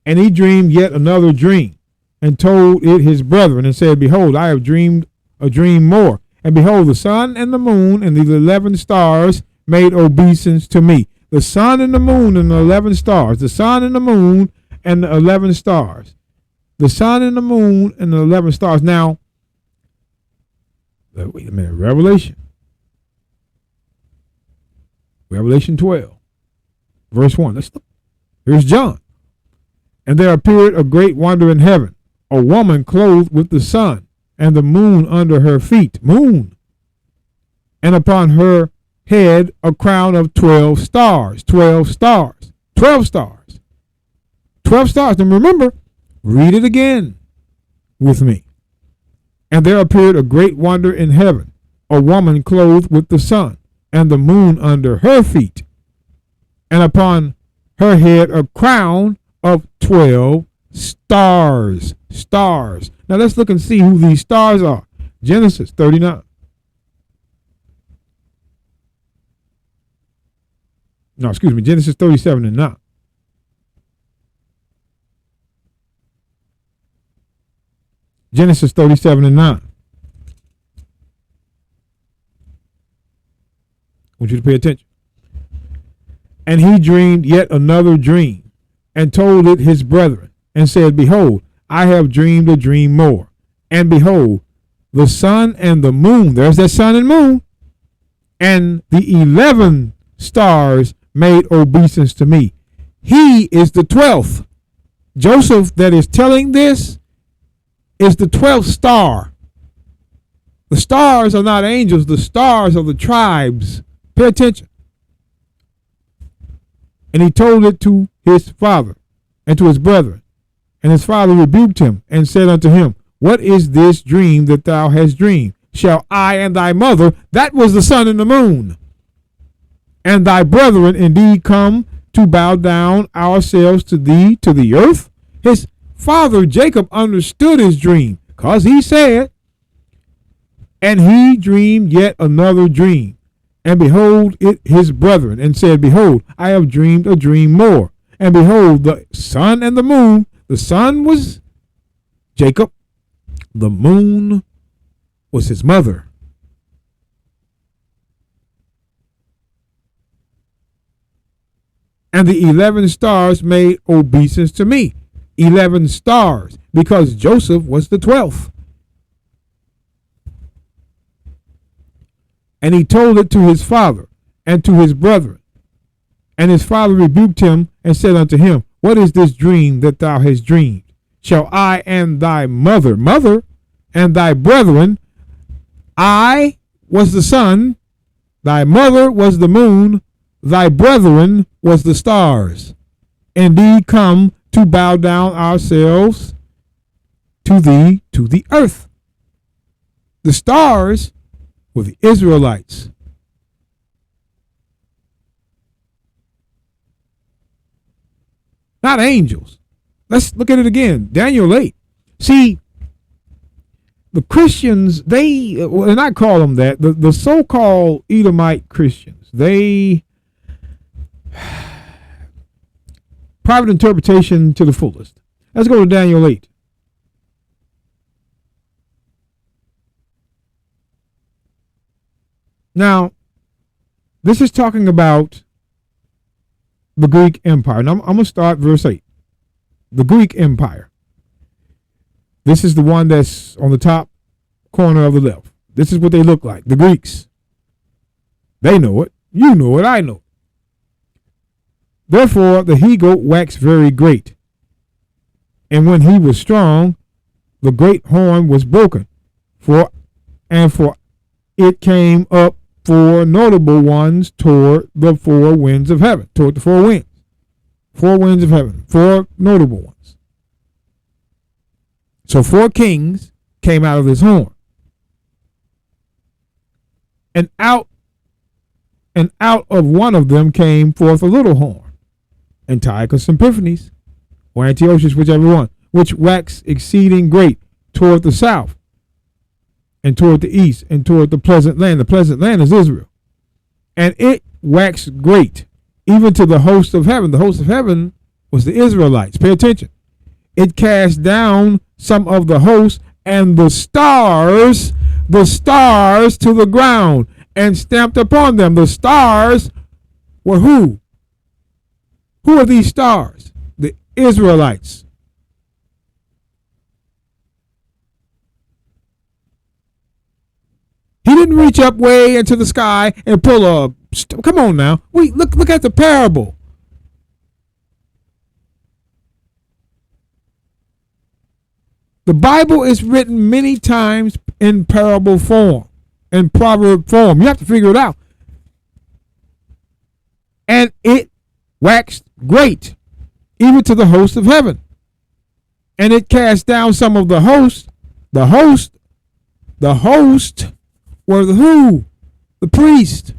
and he dreamed yet another dream, and told it his brethren, and said, behold, I have dreamed a dream more. And behold, the sun and the moon and the 11 stars made obeisance to me. The sun and the moon and the 11 stars. The sun and the moon and the 11 stars. The sun and the moon and the 11 stars. Now, wait a minute. Revelation 12, verse 1. Let's look. Here's John. And there appeared a great wonder in heaven, a woman clothed with the sun and the moon under her feet. Moon. And upon her head a crown of 12 stars. 12 stars. 12 stars. 12 stars. And remember, read it again with me. And there appeared a great wonder in heaven, a woman clothed with the sun and the moon under her feet, and upon her head a crown of 12 stars. Stars. Now let's look and see who these stars are. Genesis 39. No, excuse me. Genesis 37 and 9. Genesis 37 and 9. I want you to pay attention. And he dreamed yet another dream, and told it his brethren, and said, behold, I have dreamed a dream more. And behold, the sun and the moon, there's that sun and moon, and the 11 stars made obeisance to me. He is the 12th. Joseph that is telling this is the 12th star. The stars are not angels. The stars are the tribes. Pay attention. And he told it to his father and to his brethren. And his father rebuked him and said unto him, what is this dream that thou hast dreamed? Shall I and thy mother, that was the sun and the moon, and thy brethren indeed come to bow down ourselves to thee to the earth? His father Jacob understood his dream, because he said, and he dreamed yet another dream. And behold it his brethren, and said, behold, I have dreamed a dream more. And behold, the sun and the moon, the sun was Jacob, the moon was his mother. And the 11 stars made obeisance to me. 11 stars, because Joseph was the 12th. And he told it to his father and to his brethren. And his father rebuked him and said unto him, what is this dream that thou hast dreamed? Shall I and thy mother, and thy brethren, I was the sun, thy mother was the moon, thy brethren was the stars, indeed come to bow down ourselves to thee to the earth? The stars were the Israelites. Not angels. Let's look at it again. Daniel 8. See, the Christians, and I call them that, the so-called Edomite Christians, they, private interpretation to the fullest. Let's go to Daniel 8. Now, this is talking about the Greek Empire. Now, I'm going to start verse 8. The Greek Empire. This is the one that's on the top corner of the left. This is what they look like. The Greeks. They know it. You know it. I know it. Therefore, the he-goat waxed very great. And when he was strong, the great horn was broken. For it came up 4 notable ones toward the 4 winds of heaven. Toward the 4 winds. 4 winds of heaven. 4 notable ones. So 4 kings came out of this horn. And out of one of them came forth a little horn, Antiochus Epiphanes, or Antiochus, whichever one, which waxed exceeding great toward the south, and toward the east, and toward the pleasant land. The pleasant land is Israel. And it waxed great, even to the host of heaven. The host of heaven was the Israelites. Pay attention. It cast down some of the host and the stars to the ground, and stamped upon them. The stars were who? Who are these stars? The Israelites. He didn't reach up way into the sky and pull a. Come on now. Look at the parable. The Bible is written many times in parable form, in proverb form. You have to figure it out. And it waxed great, even to the host of heaven. And it cast down some of the host. The host were the who? The priest.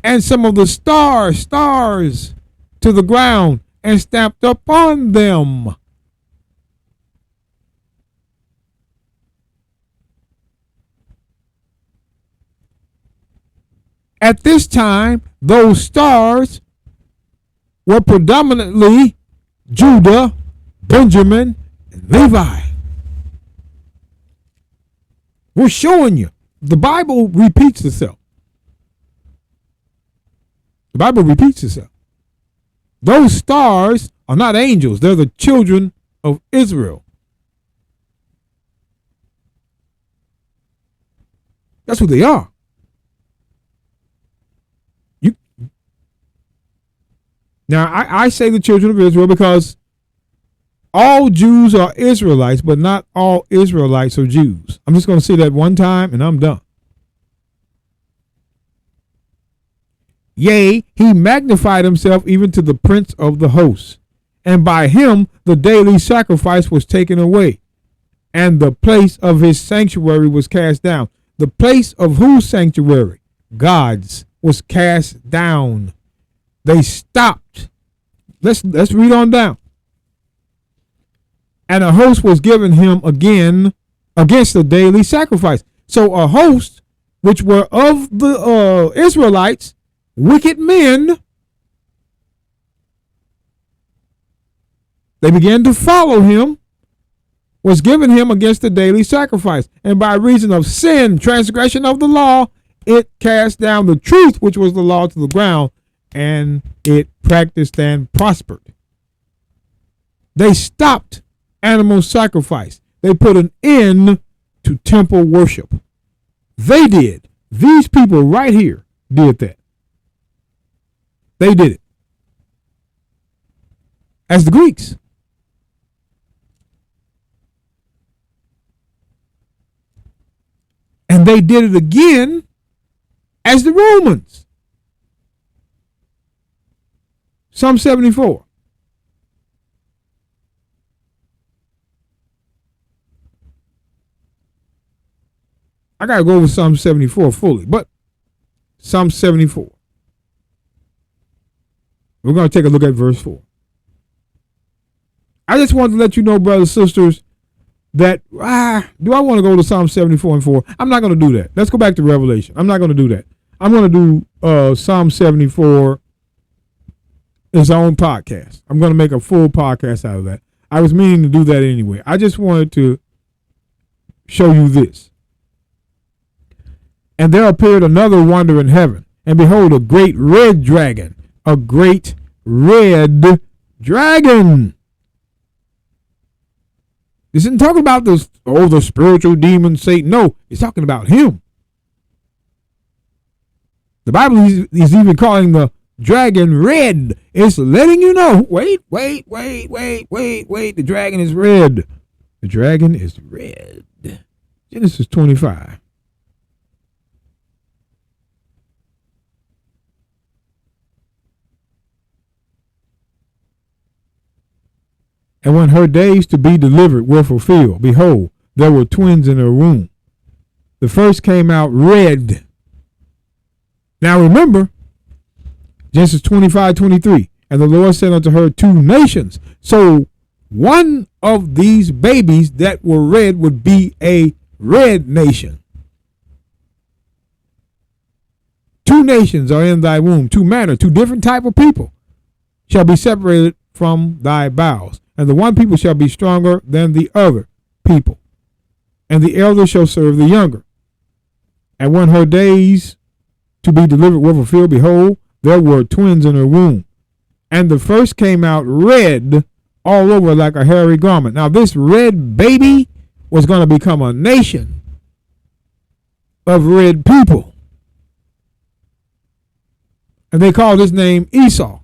And some of the stars to the ground, and stamped upon them. At this time, those stars were predominantly Judah, Benjamin, and Levi. We're showing you. The Bible repeats itself. The Bible repeats itself. Those stars are not angels. They're the children of Israel. That's who they are. Now, I say the children of Israel because All Jews are Israelites, but not all Israelites are Jews. I'm just going to say that one time and I'm done. Yea, he magnified himself even to the prince of the hosts, and by him the daily sacrifice was taken away, and the place of his sanctuary was cast down. The place of whose sanctuary? God's was cast down. They stopped. Let's read on down. And a host was given him again against the daily sacrifice. So a host, which were of the Israelites, wicked men, they began to follow him, was given him against the daily sacrifice. And by reason of sin, transgression of the law, it cast down the truth, which was the law, to the ground, and it practiced and prospered. They stopped animal sacrifice. They put an end to temple worship. They did. These people right here did that. They did it. As the Greeks. And they did it again as the Romans. Psalm 74. I got to go over Psalm 74 fully, but Psalm 74. We're going to take a look at verse 4. I just wanted to let you know, brothers and sisters, that do I want to go to Psalm 74 and 4? I'm not going to do that. Let's go back to Revelation. I'm not going to do that. I'm going to do Psalm 74 its own podcast. I'm going to make a full podcast out of that. I was meaning to do that anyway. I just wanted to show you this. And there appeared another wonder in heaven, and behold, a great red dragon. A great red dragon. This isn't talking about the spiritual demon Satan. No, it's talking about him. The Bible is even calling the dragon red. It's letting you know, wait. The dragon is red. The dragon is red. Genesis 25. And when her days to be delivered were fulfilled, behold, there were twins in her womb. The first came out red. Now remember, Genesis 25:23, and the Lord said unto her, 2 nations. So one of these babies that were red would be a red nation. 2 nations are in thy womb, 2 manner, 2 different type of people shall be separated from thy bowels. And the one people shall be stronger than the other people, and the elder shall serve the younger. And when her days to be delivered were fulfilled, behold, there were twins in her womb. And the first came out red all over like a hairy garment. Now this red baby was going to become a nation of red people. And they called his name Esau.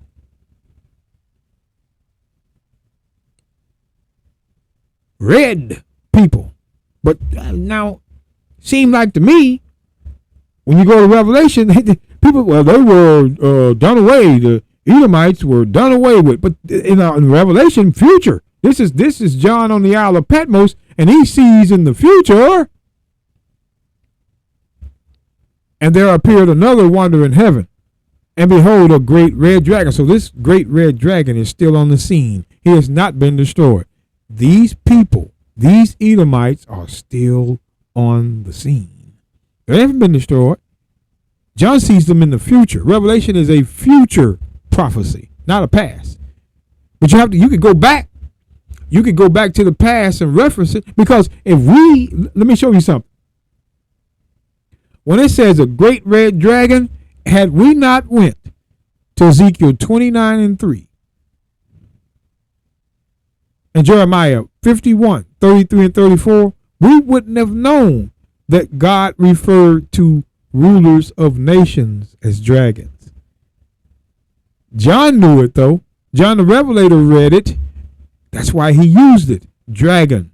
Red people. But now, seemed like to me, when you go to Revelation, people, well, they were done away. The Edomites were done away with. But in Revelation, future. This is John on the Isle of Patmos, and he sees in the future. And there appeared another wonder in heaven, and behold, a great red dragon. So this great red dragon is still on the scene. He has not been destroyed. These people, these Edomites, are still on the scene. They haven't been destroyed. John sees them in the future. Revelation is a future prophecy, not a past. But you could go back. You could go back to the past and reference it, because let me show you something. When it says a great red dragon, had we not went to Ezekiel 29:3, and Jeremiah 51:33 and 34, we wouldn't have known that God referred to rulers of nations as dragons. John knew it, though. John the Revelator read it, That's why he used it. Dragon.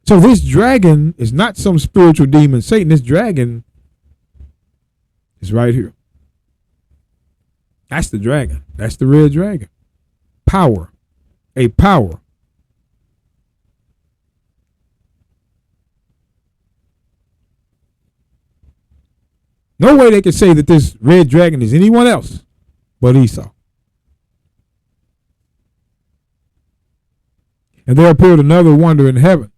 So this dragon is not some spiritual demon, Satan. This dragon is right here. That's the dragon. That's the red dragon. Power. A power. No way they can say that this red dragon is anyone else but Esau. And there appeared another wonder in heaven.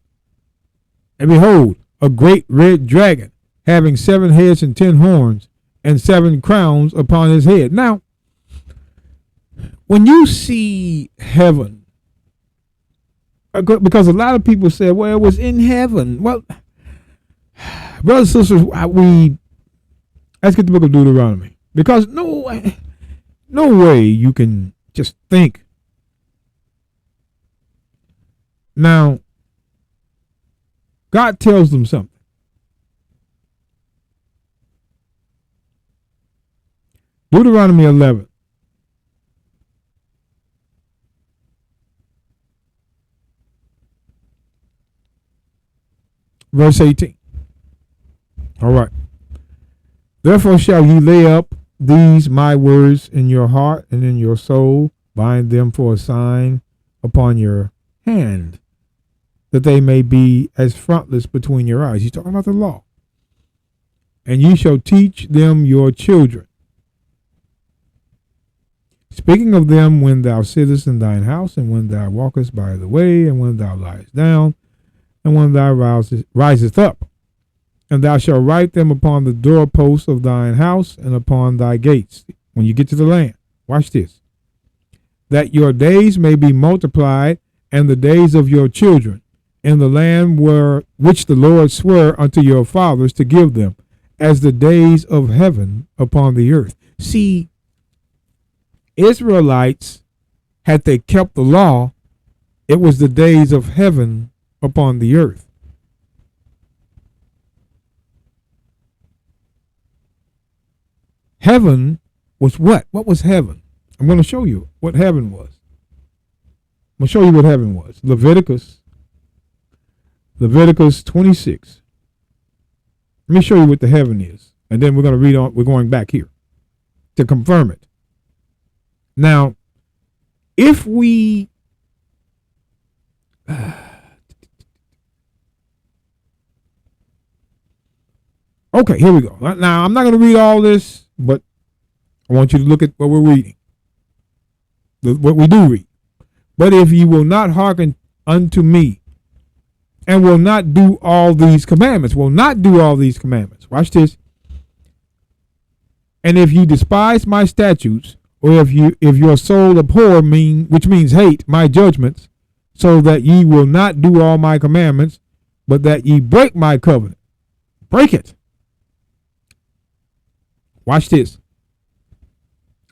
And behold, a great red dragon, having 7 heads and 10 horns, and 7 crowns upon his head. Now, when you see heaven, because a lot of people say, well, it was in heaven. Well, brothers and sisters, let's get the book of Deuteronomy. Because no way you can just think. Now, God tells them something. Deuteronomy 11. Verse 18. All right. Therefore shall ye lay up these my words in your heart and in your soul, bind them for a sign upon your hand, that they may be as frontlets between your eyes. He's talking about the law. And ye shall teach them your children, speaking of them when thou sittest in thine house, and when thou walkest by the way, and when thou liest down, and when thou risest up. And thou shalt write them upon the doorposts of thine house and upon thy gates, when you get to the land. Watch this. That your days may be multiplied, and the days of your children, in the land which the Lord sware unto your fathers to give them, as the days of heaven upon the earth. See, Israelites, had they kept the law, it was the days of heaven upon the earth. Heaven was what? What was heaven? I'm going to show you what heaven was. I'm going to show you what heaven was. Leviticus 26. Let me show you what the heaven is. And then we're going to read on. We're going back here to confirm it. Now, if we okay, here we go. Now, I'm not going to read all this, but I want you to look at what we're reading, what we do read. But if ye will not hearken unto me, and will not do all these commandments, watch this. And if ye despise my statutes, or if your soul abhor which means hate my judgments, so that ye will not do all my commandments, but that ye break my covenant, break it. Watch this.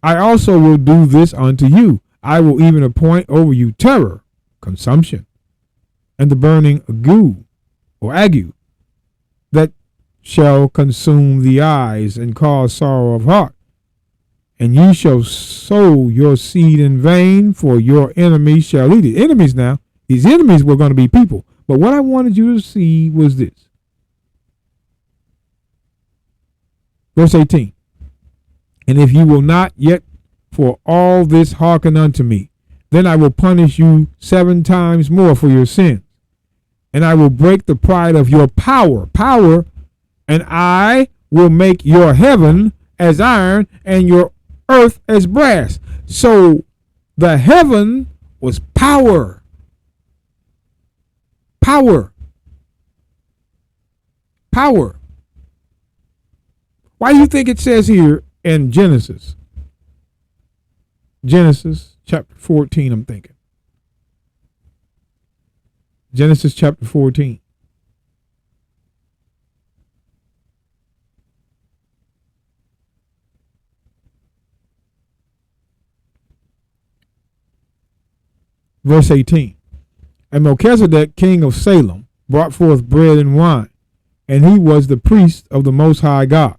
I also will do this unto you. I will even appoint over you terror, consumption, and the burning ague, that shall consume the eyes and cause sorrow of heart. And ye shall sow your seed in vain, for your enemies shall eat it. Enemies now. These enemies were going to be people. But what I wanted you to see was this. Verse 18. And if you will not yet for all this hearken unto me, then I will punish you 7 times more for your sin. And I will break the pride of your power, and I will make your heaven as iron and your earth as brass. So the heaven was power. Power. Why do you think it says here in Genesis chapter 14, I'm thinking. Genesis chapter 14. Verse 18. And Melchizedek, king of Salem, brought forth bread and wine, and he was the priest of the Most High God,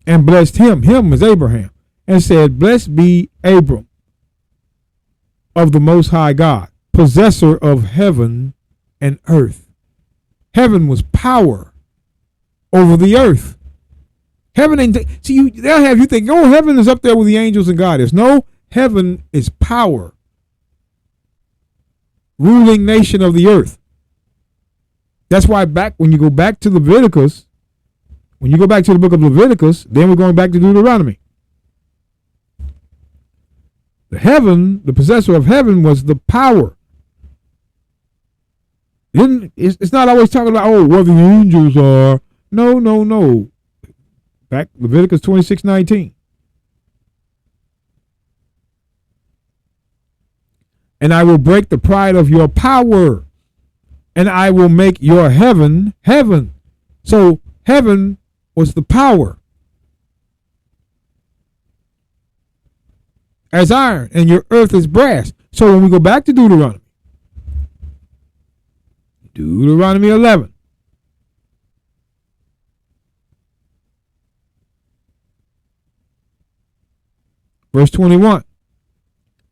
and blessed him was Abraham, and said, Blessed be Abram of the Most High God, possessor of heaven and earth. Heaven was power over the earth. Heaven ain't, they'll have you think, oh, heaven is up there with the angels and God is. No, heaven is power. Ruling nation of the earth. That's why when you go back to Leviticus, when you go back to the book of Leviticus, then we're going back to Deuteronomy. The possessor of heaven was the power. It's not always talking about, oh, what the angels are. No. Back Leviticus 26:19. And I will break the pride of your power, and I will make your heaven heaven. So heaven was the power. As iron, and your earth is brass. So when we go back to Deuteronomy 11. Verse 21.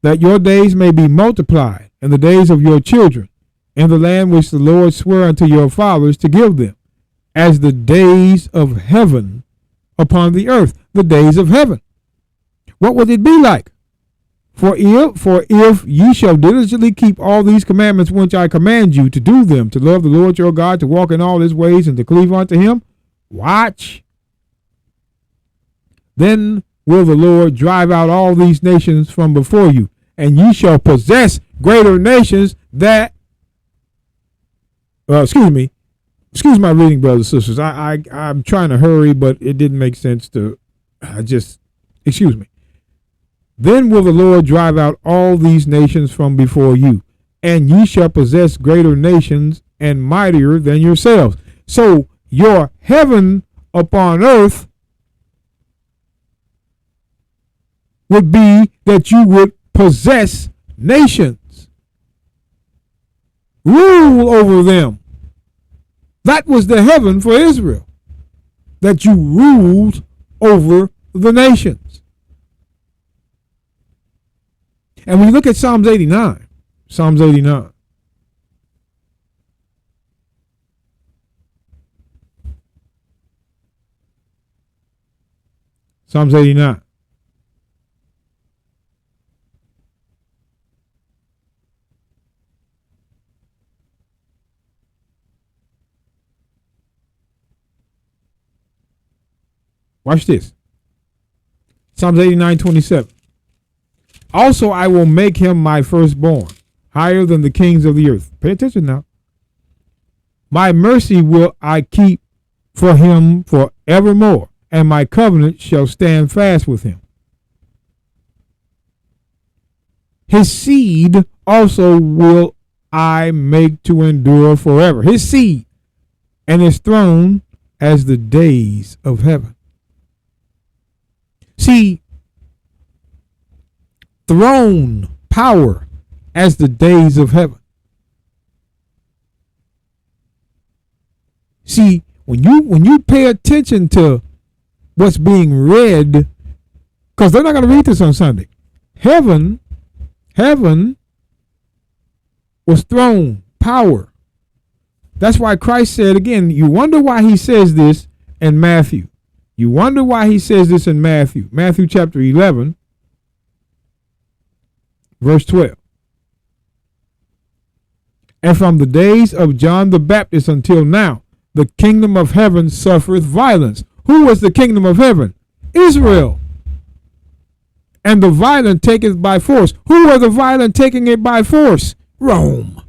That your days may be multiplied, and the days of your children, in the land which the Lord sware unto your fathers to give them, as the days of heaven upon the earth. The days of heaven. What would it be like? For if ye shall diligently keep all these commandments which I command you to do them, to love the Lord your God, to walk in all his ways, and to cleave unto him, watch. Then will the Lord drive out all these nations from before you, and ye shall possess greater nations that, excuse my reading, brothers and sisters. I'm trying to hurry, but it didn't make sense to excuse me. Then will the Lord drive out all these nations from before you, and ye shall possess greater nations and mightier than yourselves. So your heaven upon earth would be that you would possess nations, rule over them. That was the heaven for Israel, that you ruled over the nations. And when you look at Psalms 89, Psalms 89. Psalms 89. Watch this. Psalms 89:27. Also, I will make him my firstborn, higher than the kings of the earth. Pay attention now. My mercy will I keep for him forevermore, and my covenant shall stand fast with him. His seed also will I make to endure forever. His seed and his throne as the days of heaven. See, throne, power, as the days of heaven. See, when you pay attention to what's being read, because they're not going to read this on Sunday. Heaven was throne, power. That's why Christ said, again, you wonder why he says this in Matthew. You wonder why he says this in Matthew. Matthew chapter 11. Verse 12. And from the days of John the Baptist until now, the kingdom of heaven suffereth violence. Who was the kingdom of heaven? Israel. And the violent take it by force. Who are the violent taking it by force? Rome.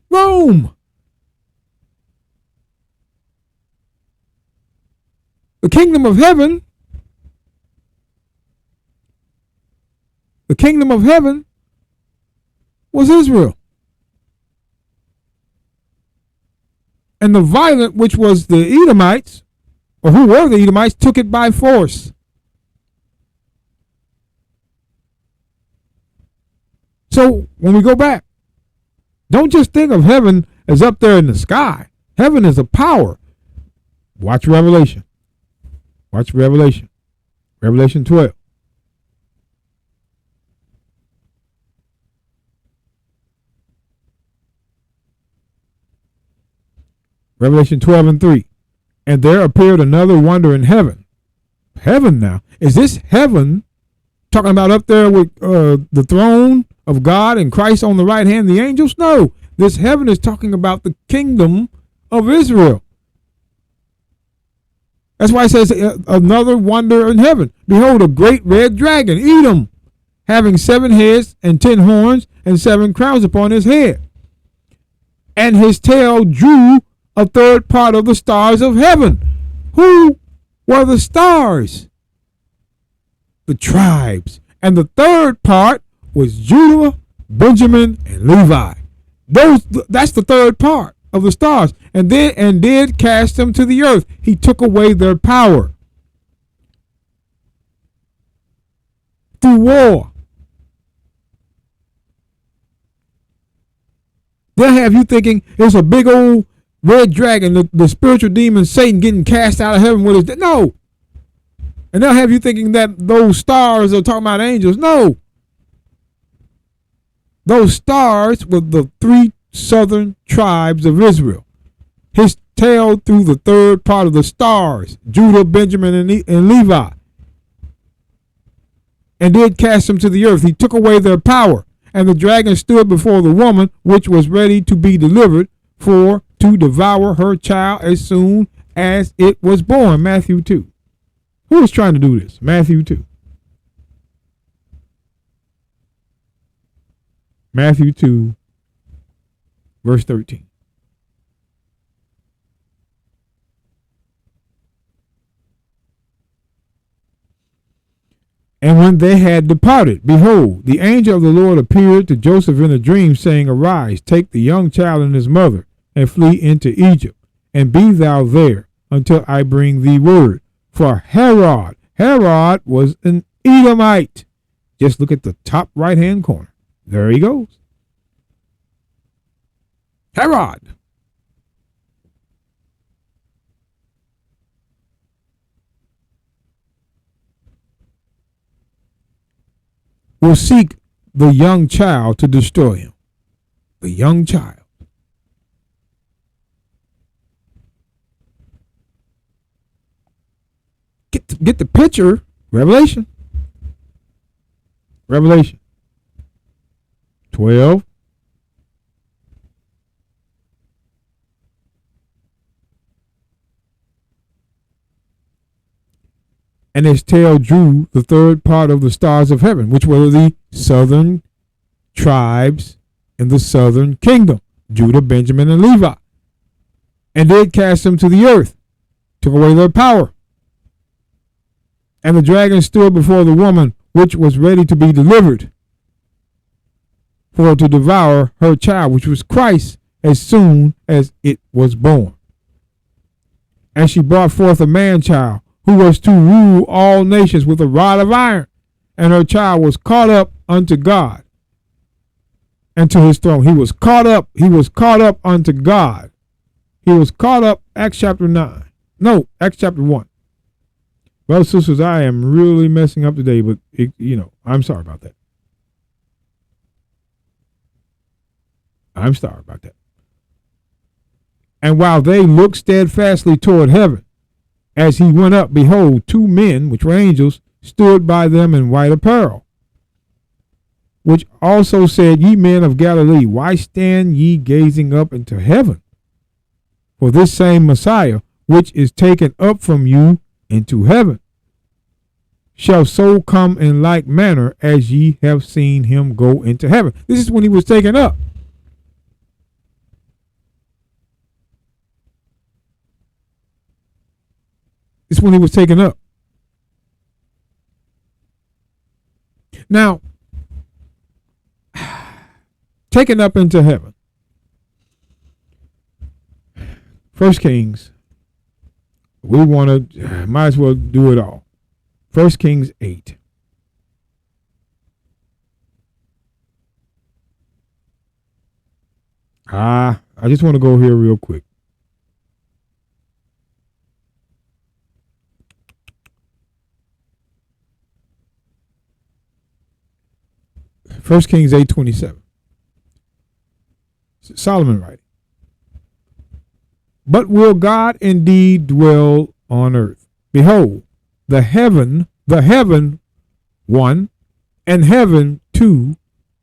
Rome. The kingdom of heaven. The kingdom of heaven was Israel. And the violent, which was the Edomites, or who were the Edomites, took it by force. So when we go back, don't just think of heaven as up there in the sky. Heaven is a power. Watch Revelation. Watch Revelation. Revelation 12. Revelation 12:3. And there appeared another wonder in heaven. Heaven now. Is this heaven talking about up there with the throne of God and Christ on the right hand, the angels? No. This heaven is talking about the kingdom of Israel. That's why it says another wonder in heaven. Behold, a great red dragon, Edom, having 7 heads and 10 horns and 7 crowns upon his head. And his tail drew a third part of the stars of heaven. Who were the stars? The tribes. And the third part was Judah, Benjamin, and Levi. That's the third part of the stars. And did cast them to the earth. He took away their power through war. They'll have you thinking it's a big old red dragon, the spiritual demon Satan getting cast out of heaven with his no. And they'll have you thinking that those stars are talking about angels. No. Those stars were the 3 southern tribes of Israel. His tail through the third part of the stars, Judah, Benjamin, and Levi. And did cast them to the earth. He took away their power. And the dragon stood before the woman, which was ready to be delivered, for to devour her child as soon as it was born. Matthew 2. Who is trying to do this? Matthew 2. Matthew 2, verse 13. And when they had departed, behold, the angel of the Lord appeared to Joseph in a dream, saying, Arise, take the young child and his mother, and flee into Egypt, and be thou there until I bring thee word. For Herod was an Edomite. Just look at the top right-hand corner. There he goes. Herod. Will seek the young child to destroy him. The young child. Get the picture. Revelation 12. And his tail drew the third part of the stars of heaven, which were the southern tribes in the southern kingdom, Judah, Benjamin, and Levi, and did cast them to the earth, took away their power. And the dragon stood before the woman, which was ready to be delivered, for to devour her child, which was Christ, as soon as it was born. And she brought forth a man child, who was to rule all nations with a rod of iron. And her child was caught up unto God and to his throne. He was caught up unto God. He was caught up, Acts chapter 9. No, Acts chapter 1. Brothers and sisters, I am really messing up today, but I'm sorry about that. I'm sorry about that. And while they looked steadfastly toward heaven, as he went up, behold, 2 men, which were angels, stood by them in white apparel, which also said, Ye men of Galilee, why stand ye gazing up into heaven? For this same Messiah, which is taken up from you into heaven, shall so come in like manner as ye have seen him go into heaven. This is when he was taken up. It's when he was taken up. Now, taken up into heaven. 1 Kings. We want to, might as well do it all. 1 Kings 8. I just want to go here real quick. First Kings 8:27. Solomon writing. But will God indeed dwell on earth? Behold, the heaven one, and heaven two,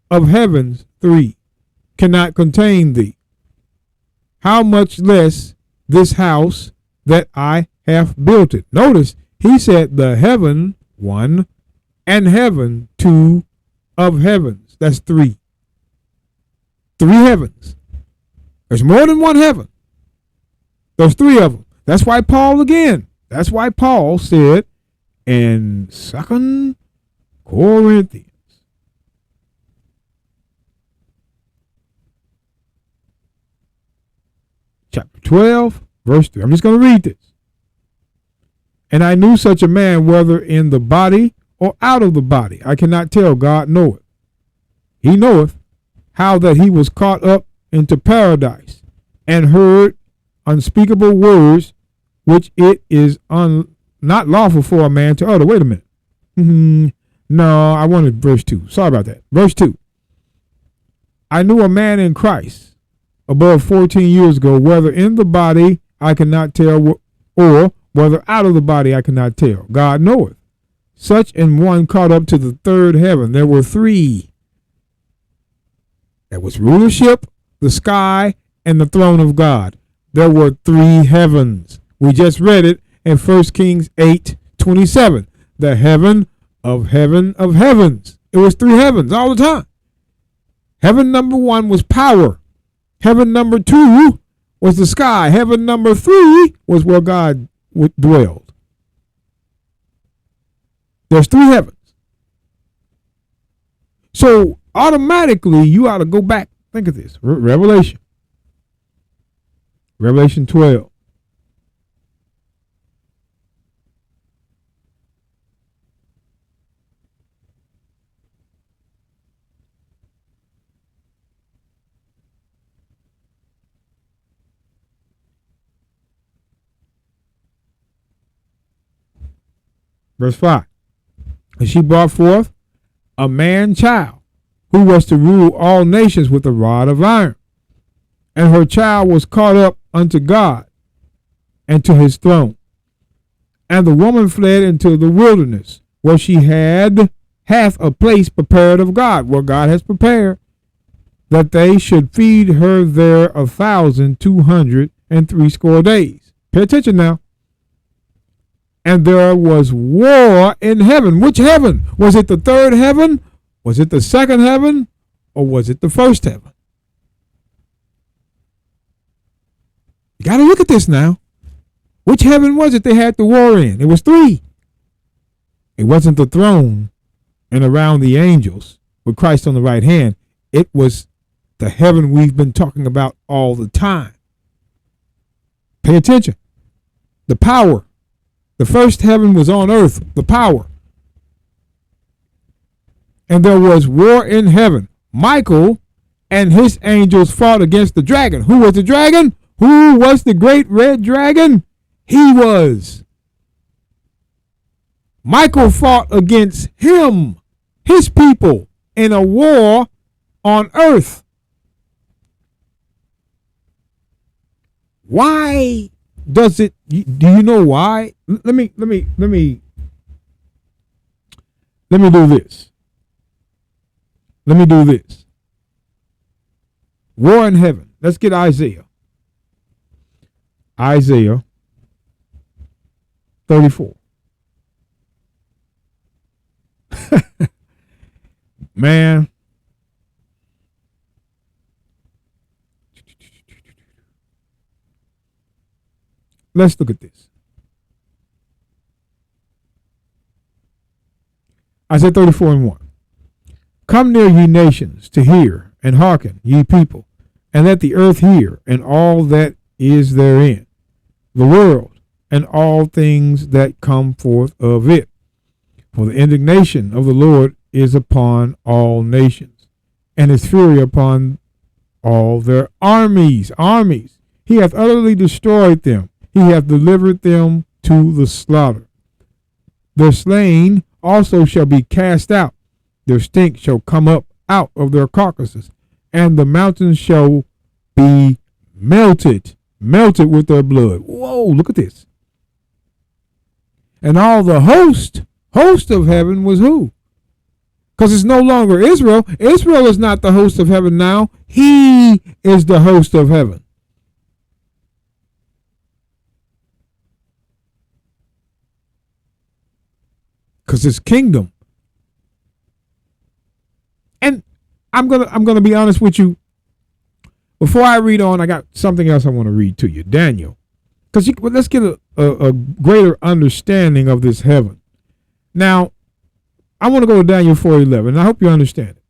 of heavens three, cannot contain thee. How much less this house that I have built it? Notice he said the heaven one and heaven two of heavens. That's three. Three heavens. There's more than one heaven. There's three of them. That's why Paul said in 2 Corinthians chapter 12, verse 3. I'm just going to read this. And I knew such a man, whether in the body or out of the body. I cannot tell, God knoweth. He knoweth how that he was caught up into paradise and heard unspeakable words which it is not lawful for a man to utter. Wait a minute. No, I wanted verse 2. Sorry about that. Verse 2. I knew a man in Christ above 14 years ago, whether in the body I cannot tell, or whether out of the body I cannot tell. God knoweth. Such an one caught up to the third heaven. There were three. There was rulership, the sky, and the throne of God. There were three heavens. We just read it in 1 Kings 8:27. The heaven of heavens. It was three heavens all the time. Heaven number one was power. Heaven number two was the sky. Heaven number three was where God dwelled. There's three heavens. So automatically you ought to go back. Think of this. Revelation 12. Verse 5. And she brought forth a man child who was to rule all nations with a rod of iron. And her child was caught up unto God and to his throne. And the woman fled into the wilderness, where she hath a place prepared of God, where God has prepared, that they should feed her there 1,260 days. Pay attention now. And there was war in heaven. Which heaven? Was it the third heaven? Was it the second heaven? Or was it the first heaven? You got to look at this now. Which heaven was it they had the war in? It was three. It wasn't the throne and around the angels with Christ on the right hand. It was the heaven we've been talking about all the time. Pay attention. The power. The first heaven was on earth, the power. And there was war in heaven. Michael and his angels fought against the dragon. Who was the dragon? Who was the great red dragon? He was. Michael fought against him, his people, in a war on earth. Why does it? Do you know why? Let me do this. Let me do this. War in heaven. Let's get Isaiah. Isaiah 34. Man. Let's look at this. Isaiah 34:1. Come near, ye nations, to hear, and hearken, ye people, and let the earth hear, and all that is therein, the world, and all things that come forth of it. For the indignation of the Lord is upon all nations, and his fury upon all their armies. He hath utterly destroyed them. He hath delivered them to the slaughter. Their slain also shall be cast out. Their stink shall come up out of their carcasses, and the mountains shall be melted. melted with their blood. Whoa, look at this. And all the host of heaven was who? Because it's no longer Israel. Israel is not the host of heaven now. He is the host of heaven. Because his kingdom. And I'm gonna be honest with you. Before I read on, I got something else I want to read to you. Daniel. Because let's get a greater understanding of this heaven. Now, I want to go to Daniel 4:11, and I hope you understand it.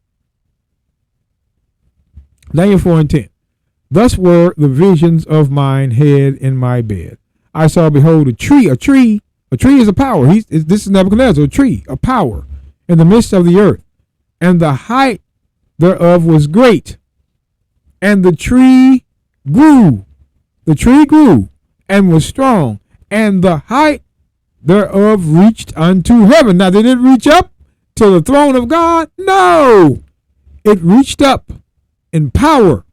Daniel 4:10. Thus were the visions of mine head in my bed. I saw, behold, a tree. A tree is a power. This is Nebuchadnezzar, a tree, a power in the midst of the earth. And the height thereof was great. And the tree grew. The tree grew and was strong. And the height thereof reached unto heaven. Now, did it reach up to the throne of God? No. It reached up in power.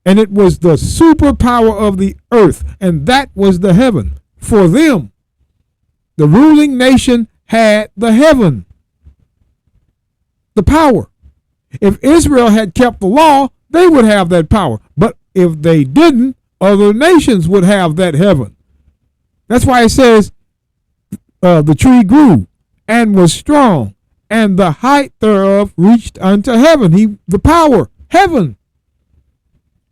And it was the superpower of the earth. And that was the heaven. For them, the ruling nation had the heaven. The power. If Israel had kept the law, they would have that power. But if they didn't, other nations would have that heaven. That's why it says the tree grew and was strong, and the height thereof reached unto heaven. The power, heaven,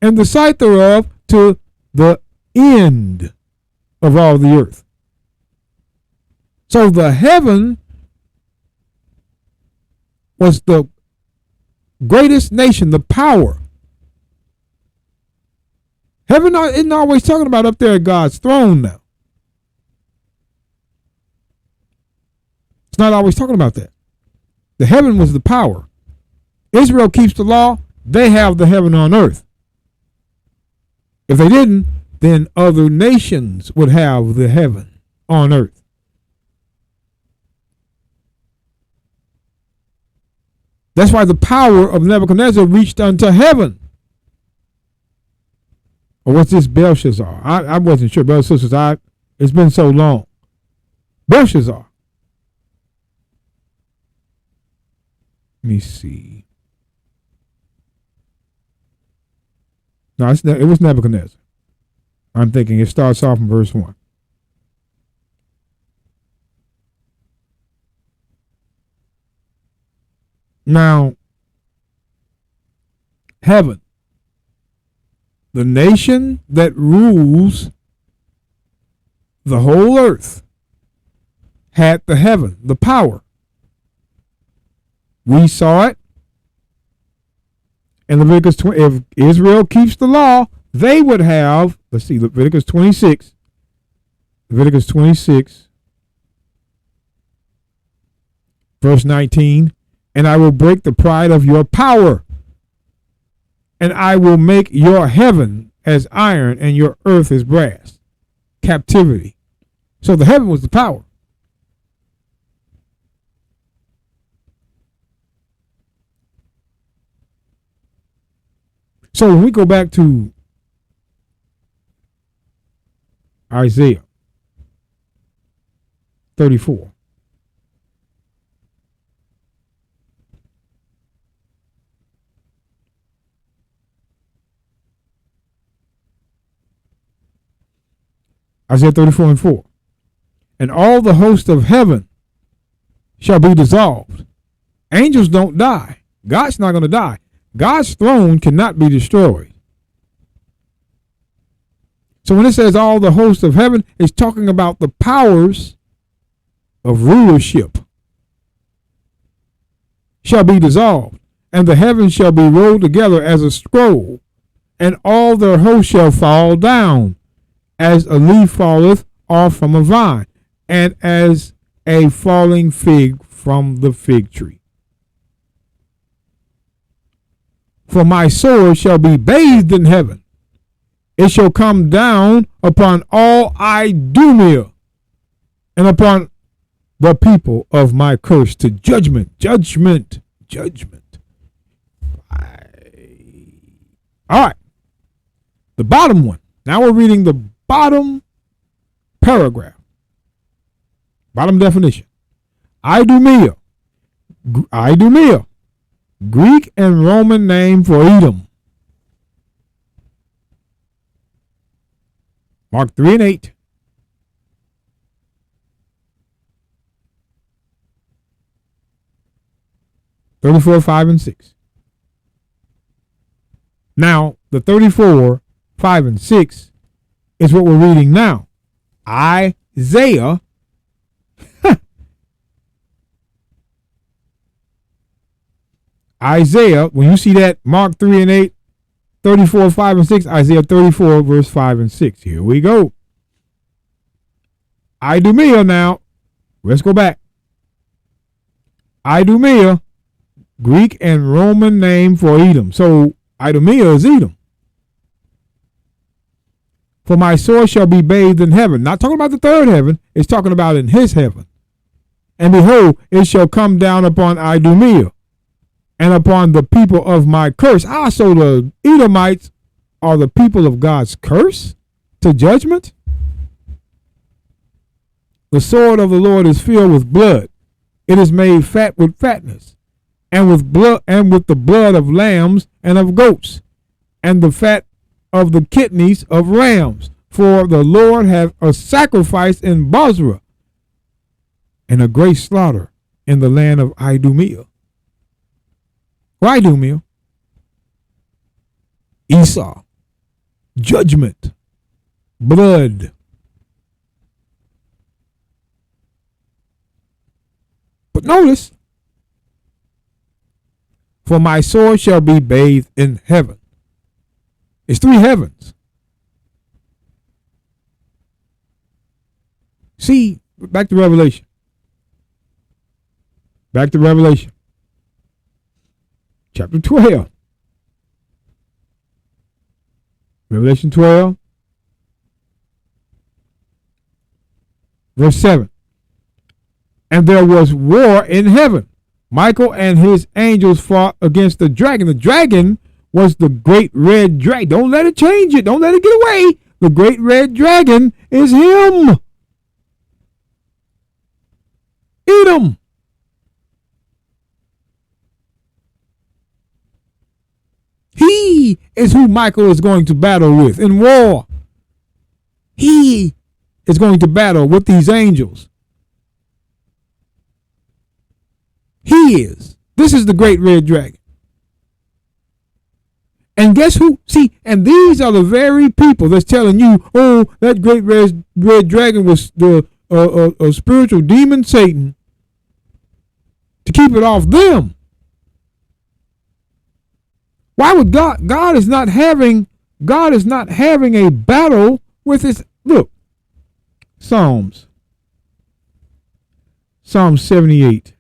and the sight thereof to the end of all the earth. So the heaven was the greatest nation, the power. Heaven isn't always talking about up there at God's throne now. It's not always talking about that. The heaven was the power. Israel keeps the law. They have the heaven on earth. If they didn't, then other nations would have the heaven on earth. That's why the power of Nebuchadnezzar reached unto heaven. Or what's this Belshazzar? I wasn't sure. Brothers and sisters, it's been so long. Belshazzar. Let me see. No, it was Nebuchadnezzar. I'm thinking it starts off in verse 1. Now, heaven, the nation that rules the whole earth, had the heaven, the power. We saw it in Leviticus 20. If Israel keeps the law, they would have, let's see, Leviticus 26. Leviticus 26, verse 19. And I will break the pride of your power, and I will make your heaven as iron and your earth as brass. Captivity. So the heaven was the power. So when we go back to Isaiah 34. Isaiah 34:4. And all the host of heaven shall be dissolved. Angels don't die. God's not going to die. God's throne cannot be destroyed. So when it says all the host of heaven, it's talking about the powers of rulership shall be dissolved, and the heavens shall be rolled together as a scroll, and all their hosts shall fall down, as a leaf falleth off from a vine, and as a falling fig from the fig tree. For my sword shall be bathed in heaven. It shall come down upon all Idumea, and upon the people of my curse to judgment. All right. The bottom one. Now we're reading the bottom paragraph. Bottom definition. Idumea. Idumea. Greek and Roman name for Edom. Mark 3:8. (34, 5, and 6). Now, the 34, 5, and 6 is what we're reading now. Isaiah Isaiah, when you see that Mark 3 and 8, 34, 5, and 6, Isaiah 34, verse 5 and 6. Here we go. Idumea now. Let's go back. Idumea, Greek and Roman name for Edom. So Idumea is Edom. For my sword shall be bathed in heaven. Not talking about the third heaven. It's talking about in his heaven. And behold, it shall come down upon Idumea and upon the people of my curse. So the Edomites are the people of God's curse to judgment. The sword of the Lord is filled with blood. It is made fat with fatness, and with blood, and with the blood of lambs and of goats, and the fat of the kidneys of rams. For the Lord hath a sacrifice in Bozrah, and a great slaughter in the land of Idumea. Why Idumea? Esau, judgment, blood. But notice, for my sword shall be bathed in heaven. It's three heavens. See, back to Revelation. Back to Revelation. Chapter 12. Revelation 12. Verse 7. And there was war in heaven. Michael and his angels fought against the dragon. The dragon was the great red dragon. Don't let it change it. Don't let it get away. The great red dragon is him. Edom. He is who Michael is going to battle with in war. He is going to battle with these angels. He is. This is the great red dragon. And guess who? See, and these are the very people that's telling you, oh, that great red dragon was the a spiritual demon, Satan, to keep it off them. Why would God is not having a battle with his, look, Psalm 78,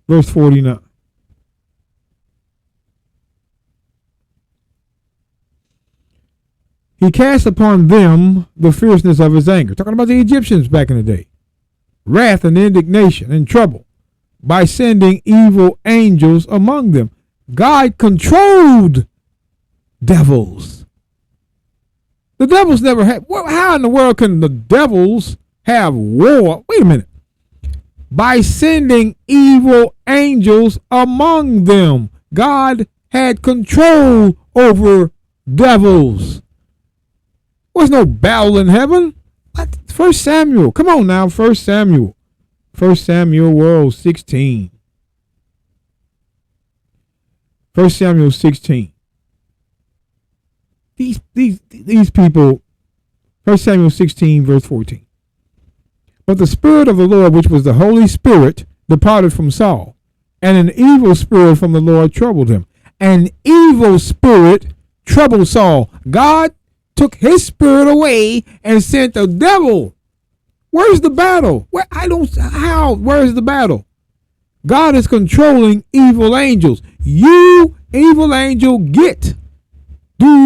verse 49. He cast upon them the fierceness of his anger. Talking about the Egyptians back in the day. Wrath and indignation and trouble by sending evil angels among them. God controlled devils. The devils never had. How in the world can the devils have war? Wait a minute. By sending evil angels among them. God had control over devils. There's no battle in heaven. What? 1 Samuel. Come on now. 1 Samuel. 1 Samuel world 16. 1 Samuel 16. These people, 1 Samuel 16, verse 14. But the Spirit of the Lord, which was the Holy Spirit, departed from Saul, and an evil spirit from the Lord troubled him. An evil spirit troubled Saul. God took his spirit away and sent the devil. Where's the battle? Where's the battle? God is controlling evil angels. You, evil angel, do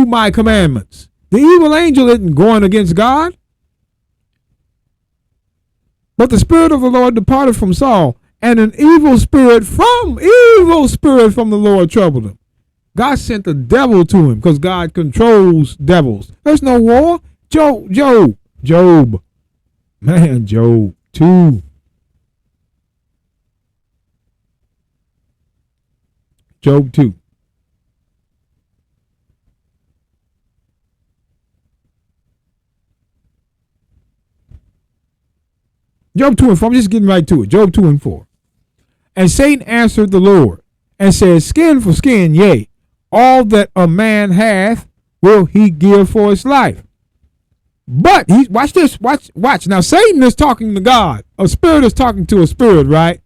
my commandments. The evil angel isn't going against God. But the Spirit of the Lord departed from Saul, and an evil spirit from the Lord troubled him. God sent the devil to him because God controls devils. There's no war. Job. Man, Job 2. Job 2. Job 2 and 4. I'm just getting right to it. Job 2 and 4. And Satan answered the Lord and said, skin for skin, yea, all that a man hath will he give for his life. But watch this, watch. Now Satan is talking to God. A spirit is talking to a spirit, right?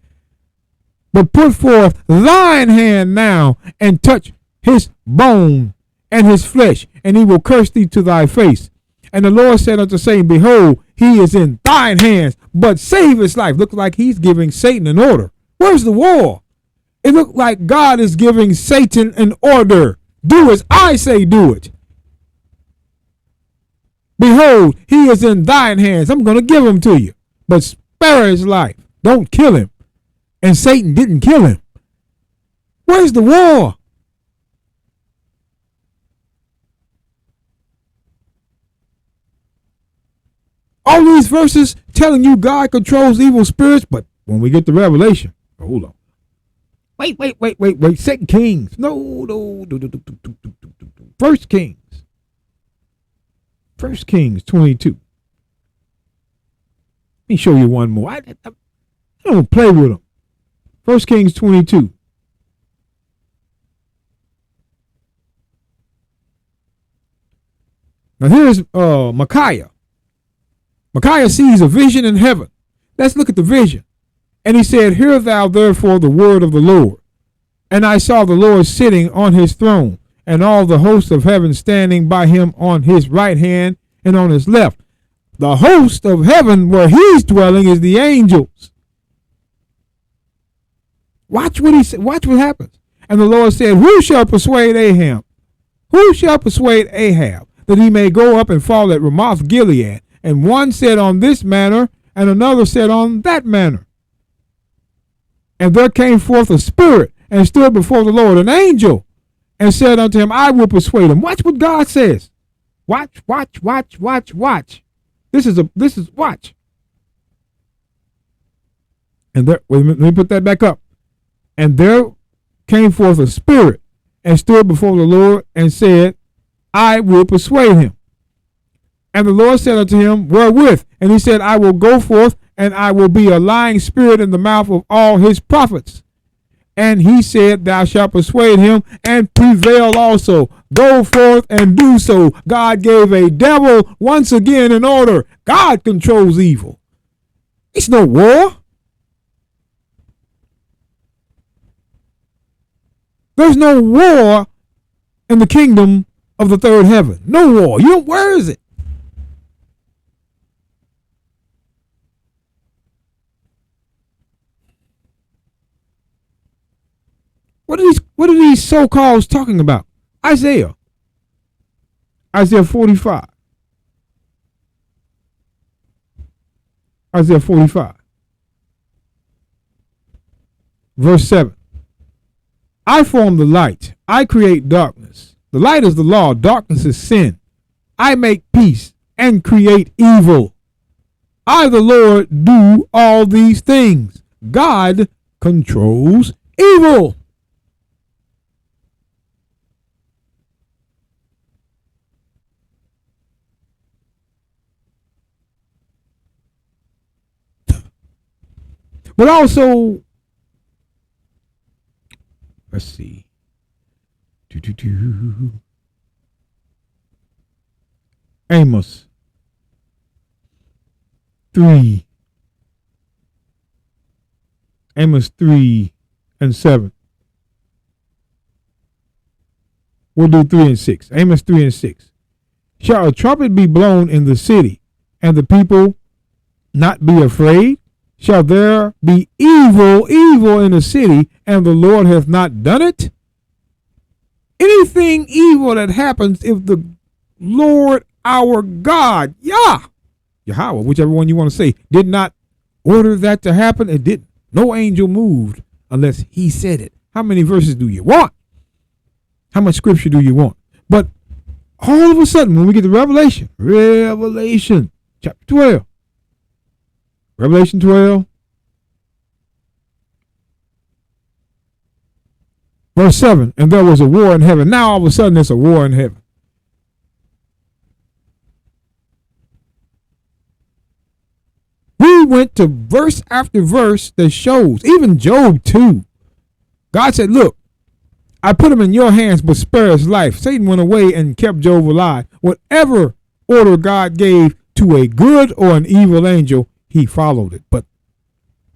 But put forth thine hand now and touch his bone and his flesh, and he will curse thee to thy face. And the Lord said unto Satan, behold, he is in thine hands, but save his life. Look like he's giving Satan an order. Where's the war? It looked like God is giving Satan an order. Do as I say, do it. Behold, he is in thine hands. I'm going to give him to you, but spare his life. Don't kill him. And Satan didn't kill him. Where's the war? All these verses telling you God controls evil spirits, but when we get to Revelation, hold on. Wait. Second Kings. No. First Kings. 1 Kings 22. Let me show you one more. I don't play with them. 1 Kings 22. Now here's Micaiah. Micaiah sees a vision in heaven. Let's look at the vision. And he said, hear thou therefore the word of the Lord. And I saw the Lord sitting on his throne, and all the hosts of heaven standing by him on his right hand and on his left. The host of heaven where he's dwelling is the angels. Watch what he said. Watch what happens. And the Lord said, who shall persuade Ahab? Who shall persuade Ahab that he may go up and fall at Ramoth Gilead? And one said on this manner, and another said on that manner. And there came forth a spirit and stood before the Lord, an angel, and said unto him, I will persuade him. Watch what God says. Watch. This is watch. And there, wait a minute, let me put that back up. And there came forth a spirit and stood before the Lord and said, I will persuade him. And the Lord said unto him, wherewith? And he said, I will go forth, and I will be a lying spirit in the mouth of all his prophets. And he said, thou shalt persuade him and prevail also. Go forth and do so. God gave a devil once again an order. God controls evil. It's no war. There's no war in the kingdom of the third heaven. No war. Where is it? What are these so-called talking about? Isaiah 45. Isaiah 45. Verse 7. I form the light. I create darkness. The light is the law. Darkness is sin. I make peace and create evil. I, the Lord, do all these things. God controls evil. But also, let's see. Amos 3. Amos 3 and 7. We'll do 3 and 6. Amos 3 and 6. Shall a trumpet be blown in the city, and the people not be afraid? Shall there be evil in the city, and the Lord hath not done it? Anything evil that happens, if the Lord our God, Yahweh, whichever one you want to say, did not order that to happen, it didn't. No angel moved unless he said it. How many verses do you want? How much scripture do you want? But all of a sudden, when we get to Revelation chapter 12, Revelation 12, verse 7, and there was a war in heaven. Now all of a sudden there's a war in heaven. We went to verse after verse that shows, even Job 2. God said, look, I put him in your hands, but spare his life. Satan went away and kept Job alive. Whatever order God gave to a good or an evil angel, he followed it. But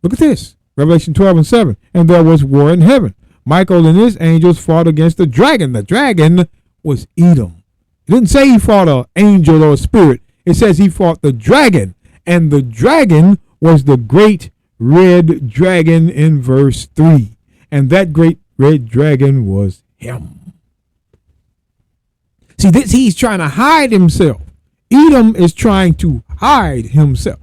look at this, Revelation 12 and 7. And there was war in heaven. Michael and his angels fought against the dragon. The dragon was Edom. It didn't say he fought an angel or a spirit. It says he fought the dragon. And the dragon was the great red dragon in verse 3. And that great red dragon was him. See, he's trying to hide himself. Edom is trying to hide himself.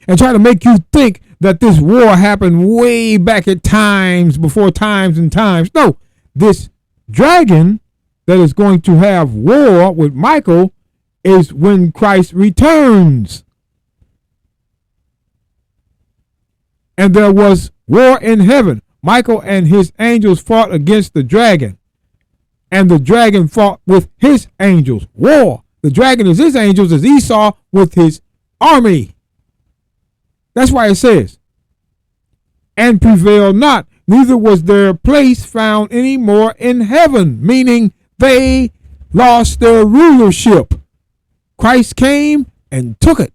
And try to make you think that this war happened way back at times, before times and times. No, this dragon that is going to have war with Michael is when Christ returns. And there was war in heaven. Michael and his angels fought against the dragon. And the dragon fought with his angels. War. The dragon is his angels as Esau with his army. That's why it says, and prevailed not, neither was their place found any more in heaven, meaning they lost their rulership. Christ came and took it.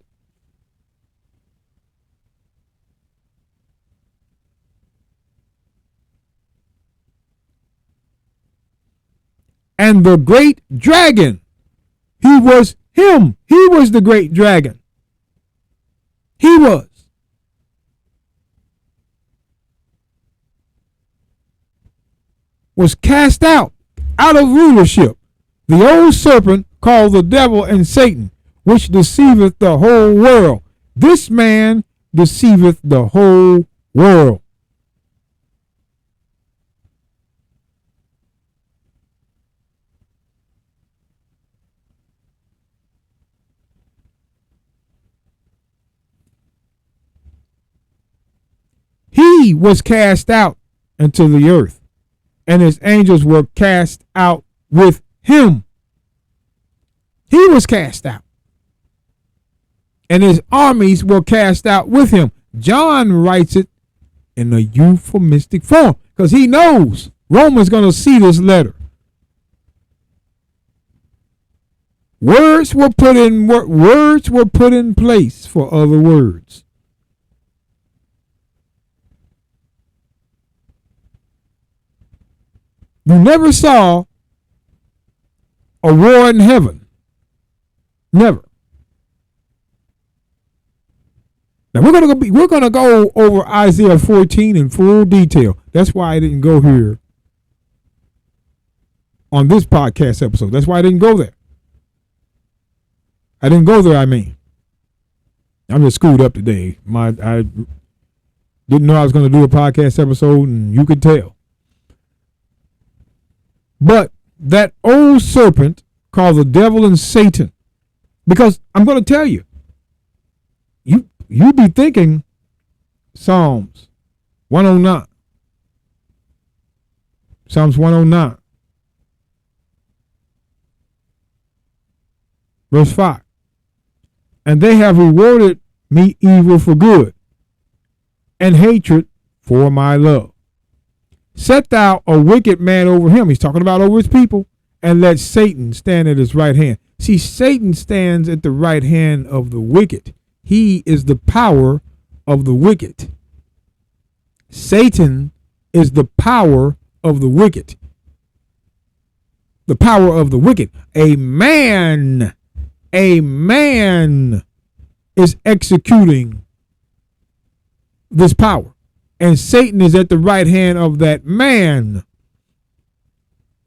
And the great dragon, he was him. He was the great dragon. He was cast out of rulership. The old serpent called the devil and Satan, which deceiveth the whole world. This man deceiveth the whole world. He was cast out into the earth, and his angels were cast out with him. He was cast out, and his armies were cast out with him. John writes it in a euphemistic form because he knows Roman's going to see this letter. Words were put in place for other words. You never saw a war in heaven. Never. Now we're gonna go over Isaiah 14 in full detail. That's why I didn't go here on this podcast episode. That's why I didn't go there. I I'm just screwed up today. I didn't know I was gonna do a podcast episode, and you could tell. But that old serpent called the devil and Satan, because I'm going to tell you, you be thinking Psalms 109. Psalms 109. Verse 5. And they have rewarded me evil for good, and hatred for my love. Set thou a wicked man over him. He's talking about over his people. And let Satan stand at his right hand. See, Satan stands at the right hand of the wicked. He is the power of the wicked. Satan is the power of the wicked. The power of the wicked. A man is executing this power. And Satan is at the right hand of that man.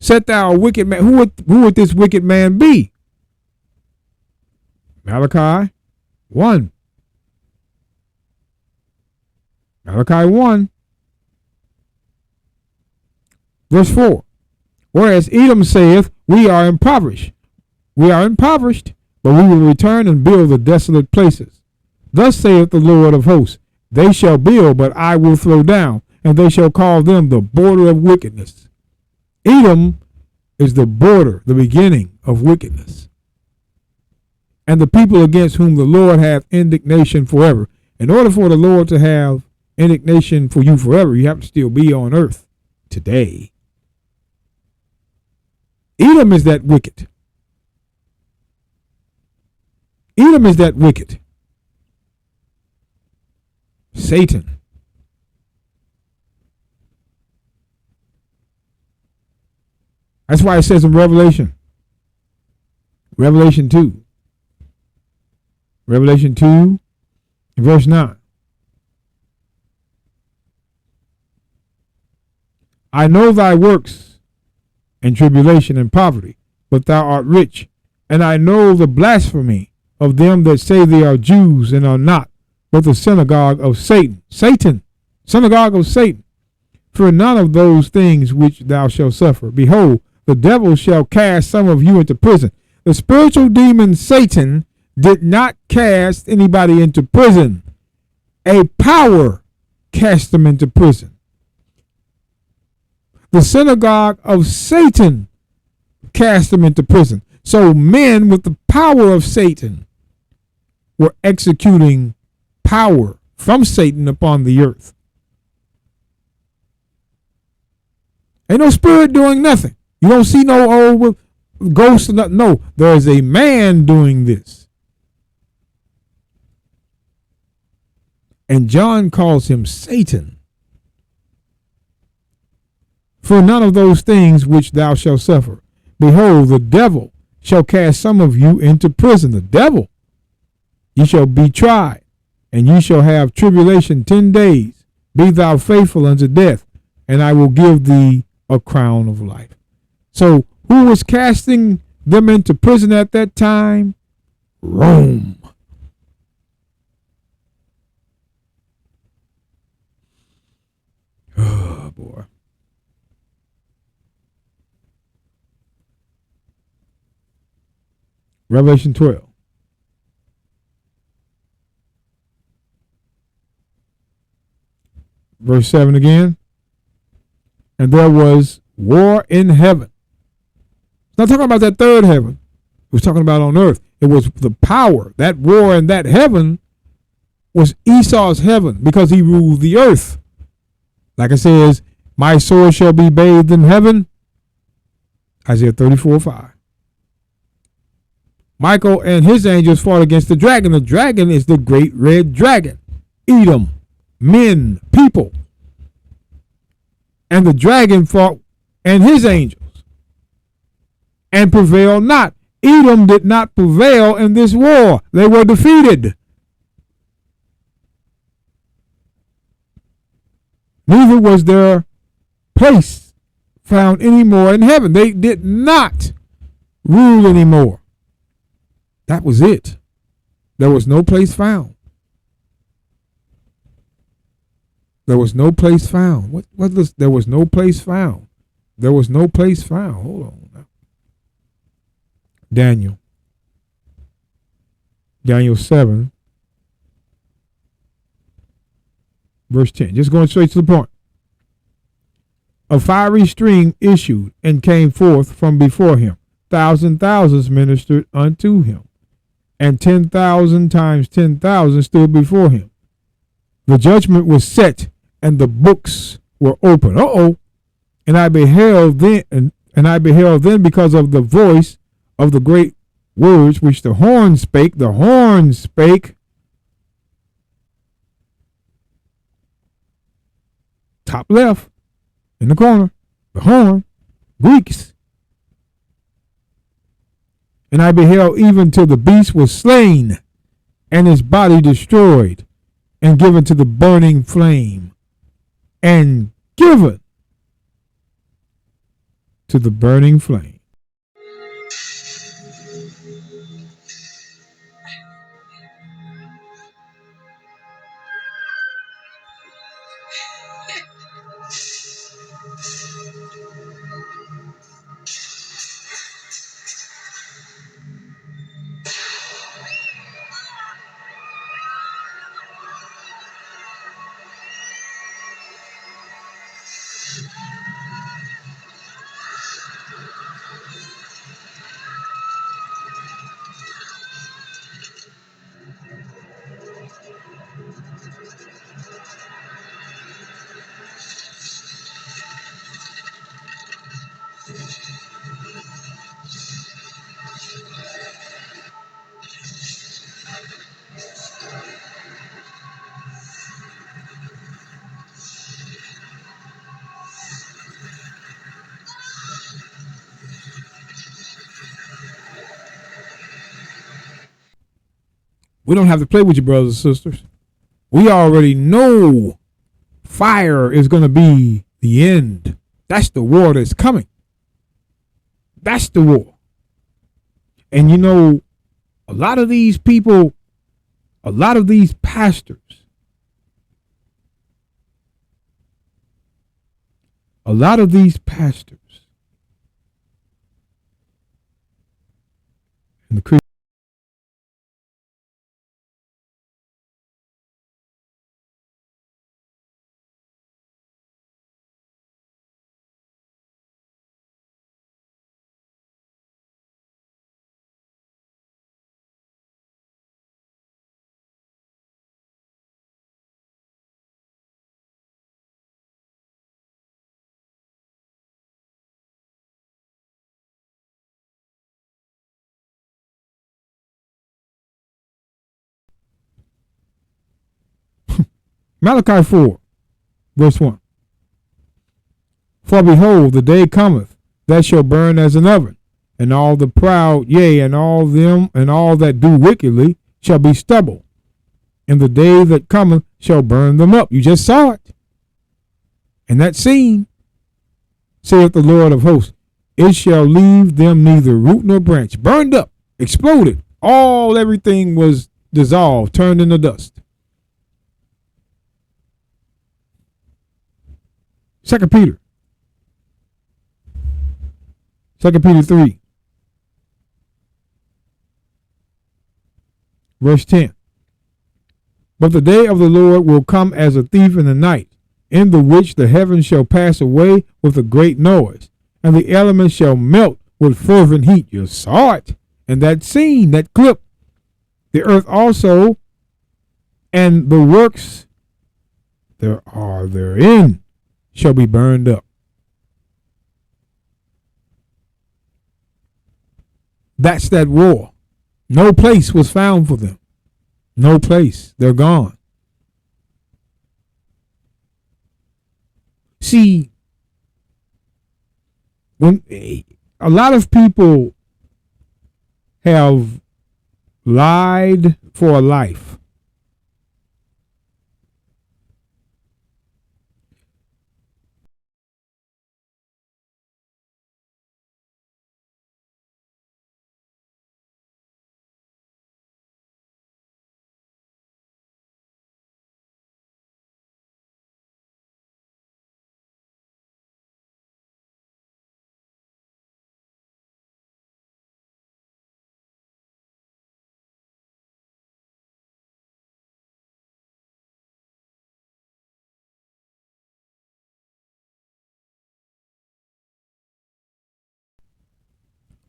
Set thou a wicked man. Who would this wicked man be? Malachi 1. Malachi 1. Verse 4. Whereas Edom saith, we are impoverished. We are impoverished, but we will return and build the desolate places. Thus saith the Lord of hosts, they shall build, but I will throw down, and they shall call them the border of wickedness. Edom is the border, the beginning of wickedness. And the people against whom the Lord hath indignation forever. In order for the Lord to have indignation for you forever, you have to still be on earth today. Edom is that wicked. Edom is that wicked. Satan. That's why it says in Revelation 2, verse 9. I know thy works and tribulation and poverty, but thou art rich. And I know the blasphemy of them that say they are Jews and are not, but the synagogue of Satan. Satan, synagogue of Satan. For none of those things which thou shalt suffer. Behold, the devil shall cast some of you into prison. The spiritual demon Satan did not cast anybody into prison. A power cast them into prison. The synagogue of Satan cast them into prison. So men with the power of Satan were executing power from Satan upon the earth. Ain't no spirit doing nothing. You don't see no old ghosts or nothing. No, there is a man doing this. And John calls him Satan. For none of those things which thou shalt suffer. Behold, the devil shall cast some of you into prison. The devil. Ye shall be tried, and ye shall have tribulation 10 days. Be thou faithful unto death, and I will give thee a crown of life. So who was casting them into prison at that time? Rome. Oh, boy. Revelation 12. Verse 7 again. And there was war in heaven. It's not talking about that third heaven. It was talking about on earth. It was the power. That war in that heaven was Esau's heaven because he ruled the earth. Like it says, my sword shall be bathed in heaven. Isaiah 34:5. Michael and his angels fought against the dragon. The dragon is the great red dragon. Edom, men, people. And the dragon fought and his angels and prevailed not. Edom did not prevail in this war. They were defeated. Neither was their place found anymore in heaven. They did not rule anymore. That was it. There was no place found. There was no place found. What was there was no place found? There was no place found. Hold on now. Daniel 7, verse 10. Just going straight to the point. A fiery stream issued and came forth from before him. Thousands ministered unto him, and 10,000 times 10,000 stood before him. The judgment was set, and the books were open. And I beheld then because of the voice of the great words which the horn spake. The horn spake. Top left in the corner. The horn. Greeks. And I beheld even till the beast was slain, and his body destroyed, and given to the burning flame, and given to the burning flame. We don't have to play with you, brothers and sisters. We already know fire is going to be the end. That's the war that's coming. That's the war. And you know, a lot of these people, a lot of these pastors, in the Christian Malachi 4, verse 1. For behold, the day cometh that shall burn as an oven, and all the proud, yea, and all them and all that do wickedly shall be stubble. And the day that cometh shall burn them up. You just saw it. And that scene, saith the Lord of hosts, it shall leave them neither root nor branch. Burned up, exploded. Everything was dissolved, turned into dust. 2 Peter 3, verse 10. But the day of the Lord will come as a thief in the night, in the which the heavens shall pass away with a great noise, and the elements shall melt with fervent heat. You saw it in that scene, that clip. The earth also and the works there are therein shall be burned up. That's that war. No place was found for them. No place. They're gone. See, when a lot of people have lied for a life.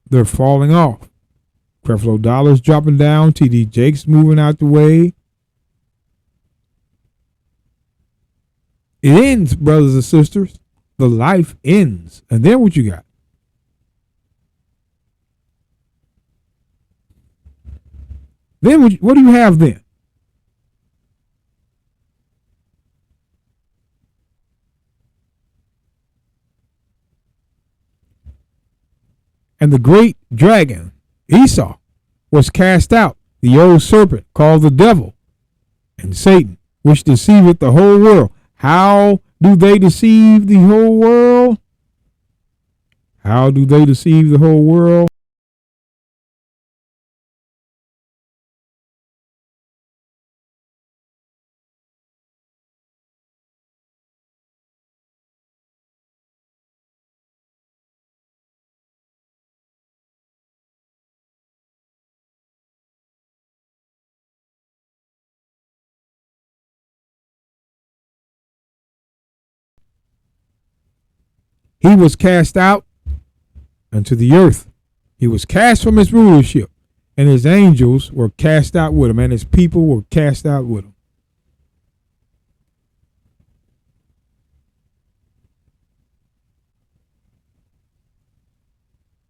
They're falling off. Creflo Dollar's dropping down. TD Jakes moving out the way. It ends, brothers and sisters. The life ends. And then what you got? Then what do you have then? And the great dragon, Esau, was cast out, the old serpent called the devil and Satan, which deceiveth the whole world. How do they deceive the whole world? How do they deceive the whole world? He was cast out unto the earth. He was cast from his rulership, and his angels were cast out with him, and his people were cast out with him.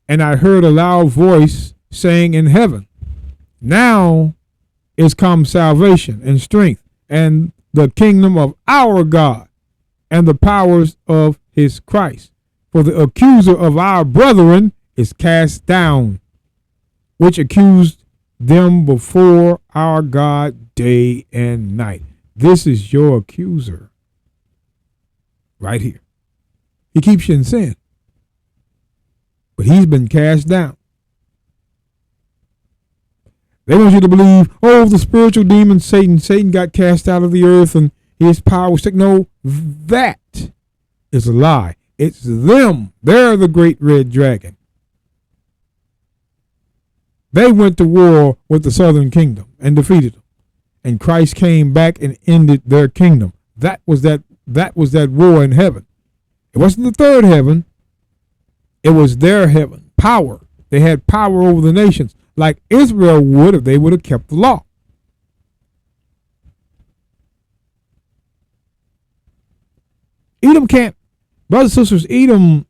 And I heard a loud voice saying in heaven, now is come salvation and strength and the kingdom of our God and the powers of his Christ. For the accuser of our brethren is cast down, which accused them before our God day and night. This is your accuser right here. He keeps you in sin, but he's been cast down. They want you to believe, oh, the spiritual demon Satan got cast out of the earth and his power was taken. No, that is a lie. It's them. They're the great red dragon. They went to war with the southern kingdom and defeated them. And Christ came back and ended their kingdom. That was that war in heaven. It wasn't the third heaven. It was their heaven. Power. They had power over the nations, like Israel would if they would have kept the law. Edom can't. Brothers and sisters, Edom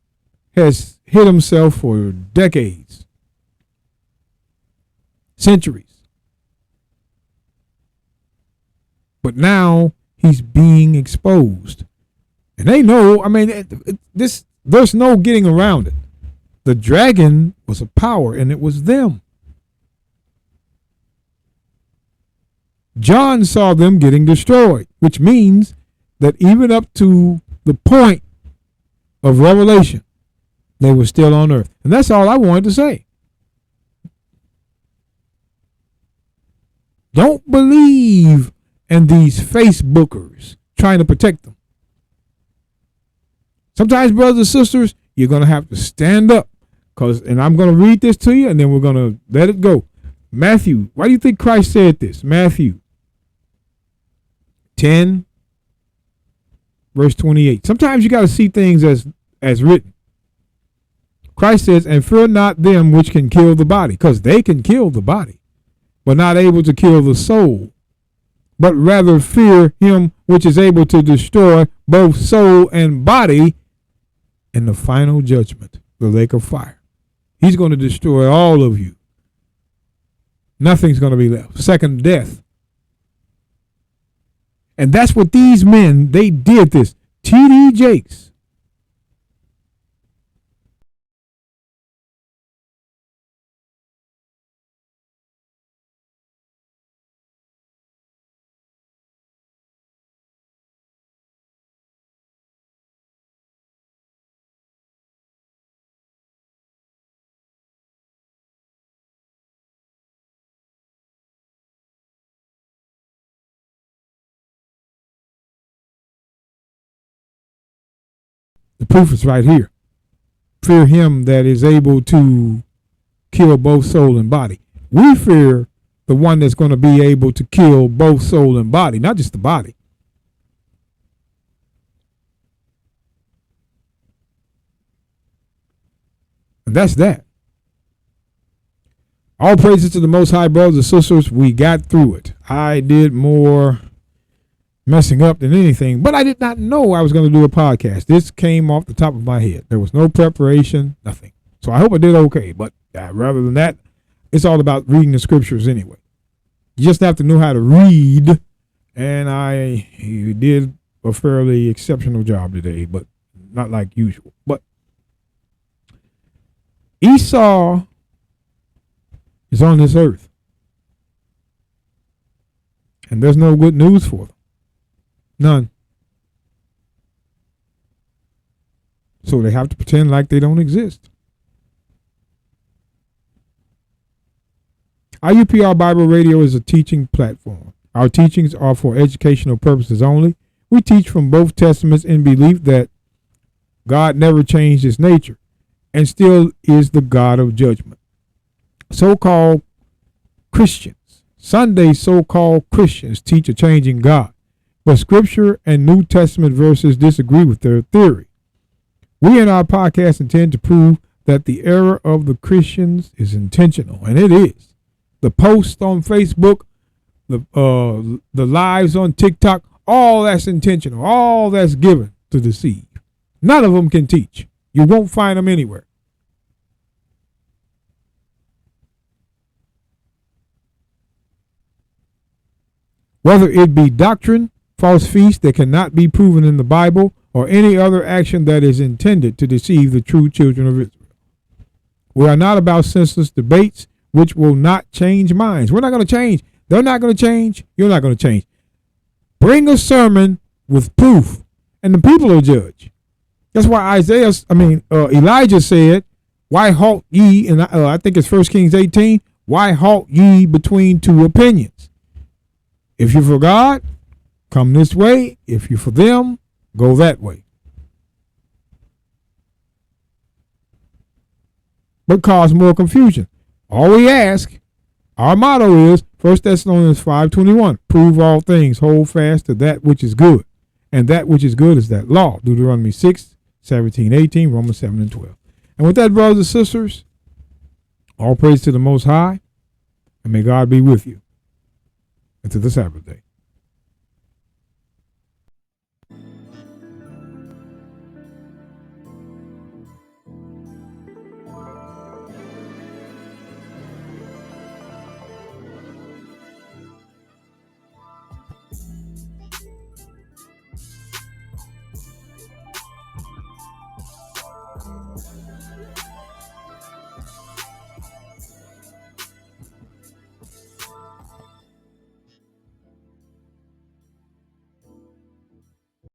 has hid himself for decades, centuries. But now he's being exposed. And they know, I mean, there's no getting around it. The dragon was a power, and it was them. John saw them getting destroyed, which means that even up to the point of Revelation, they were still on earth. And that's all I wanted to say. Don't believe in these Facebookers trying to protect them. Sometimes, brothers and sisters, you're going to have to stand up. And I'm going to read this to you, and then we're going to let it go. Matthew, why do you think Christ said this? Matthew 10, verse 28. Sometimes you got to see things as written. Christ says, and fear not them which can kill the body, because they can kill the body, but not able to kill the soul. But rather fear him which is able to destroy both soul and body in the final judgment, the lake of fire. He's going to destroy all of you. Nothing's going to be left. Second death. And that's what these men, they did this. T.D. Jakes. The proof is right here. Fear him that is able to kill both soul and body. We fear the one that's going to be able to kill both soul and body, not just the body. And that's that. All praises to the Most High, brothers and sisters. We got through it. I did more messing up than anything, but I did not know I was going to do a podcast. This came off the top of my head. There was no preparation, nothing. So I hope I did okay, but rather than that, it's all about reading the scriptures anyway. You just have to know how to read, and I did a fairly exceptional job today, but not like usual. But Esau is on this earth, and there's no good news for them. None. So they have to pretend like they don't exist. IUPR Bible Radio is a teaching platform. Our teachings are for educational purposes only. We teach from both testaments in belief that God never changed his nature and still is the God of judgment. So-called Christians, Sunday so-called Christians teach a changing God. But Scripture and New Testament verses disagree with their theory. We in our podcast intend to prove that the error of the Christians is intentional, and it is. The posts on Facebook, the lives on TikTok, all that's intentional, all that's given to deceive. None of them can teach. You won't find them anywhere. Whether it be doctrine, false feasts that cannot be proven in the Bible, or any other action that is intended to deceive the true children of Israel. We are not about senseless debates. which will not change minds. We're not going to change. They're not going to change. You're not going to change. Bring a sermon with proof, and the people will judge. That's why Elijah said, why halt ye, and I think it's 1 Kings 18, why halt ye between two opinions? If you're for God, come this way. If you're for them, go that way. But cause more confusion. All we ask, our motto is 1 Thessalonians 5:21, prove all things, hold fast to that which is good. And that which is good is that law. Deuteronomy 6:17-18, Romans 7:12. And with that, brothers and sisters, all praise to the Most High, and may God be with you until the Sabbath day.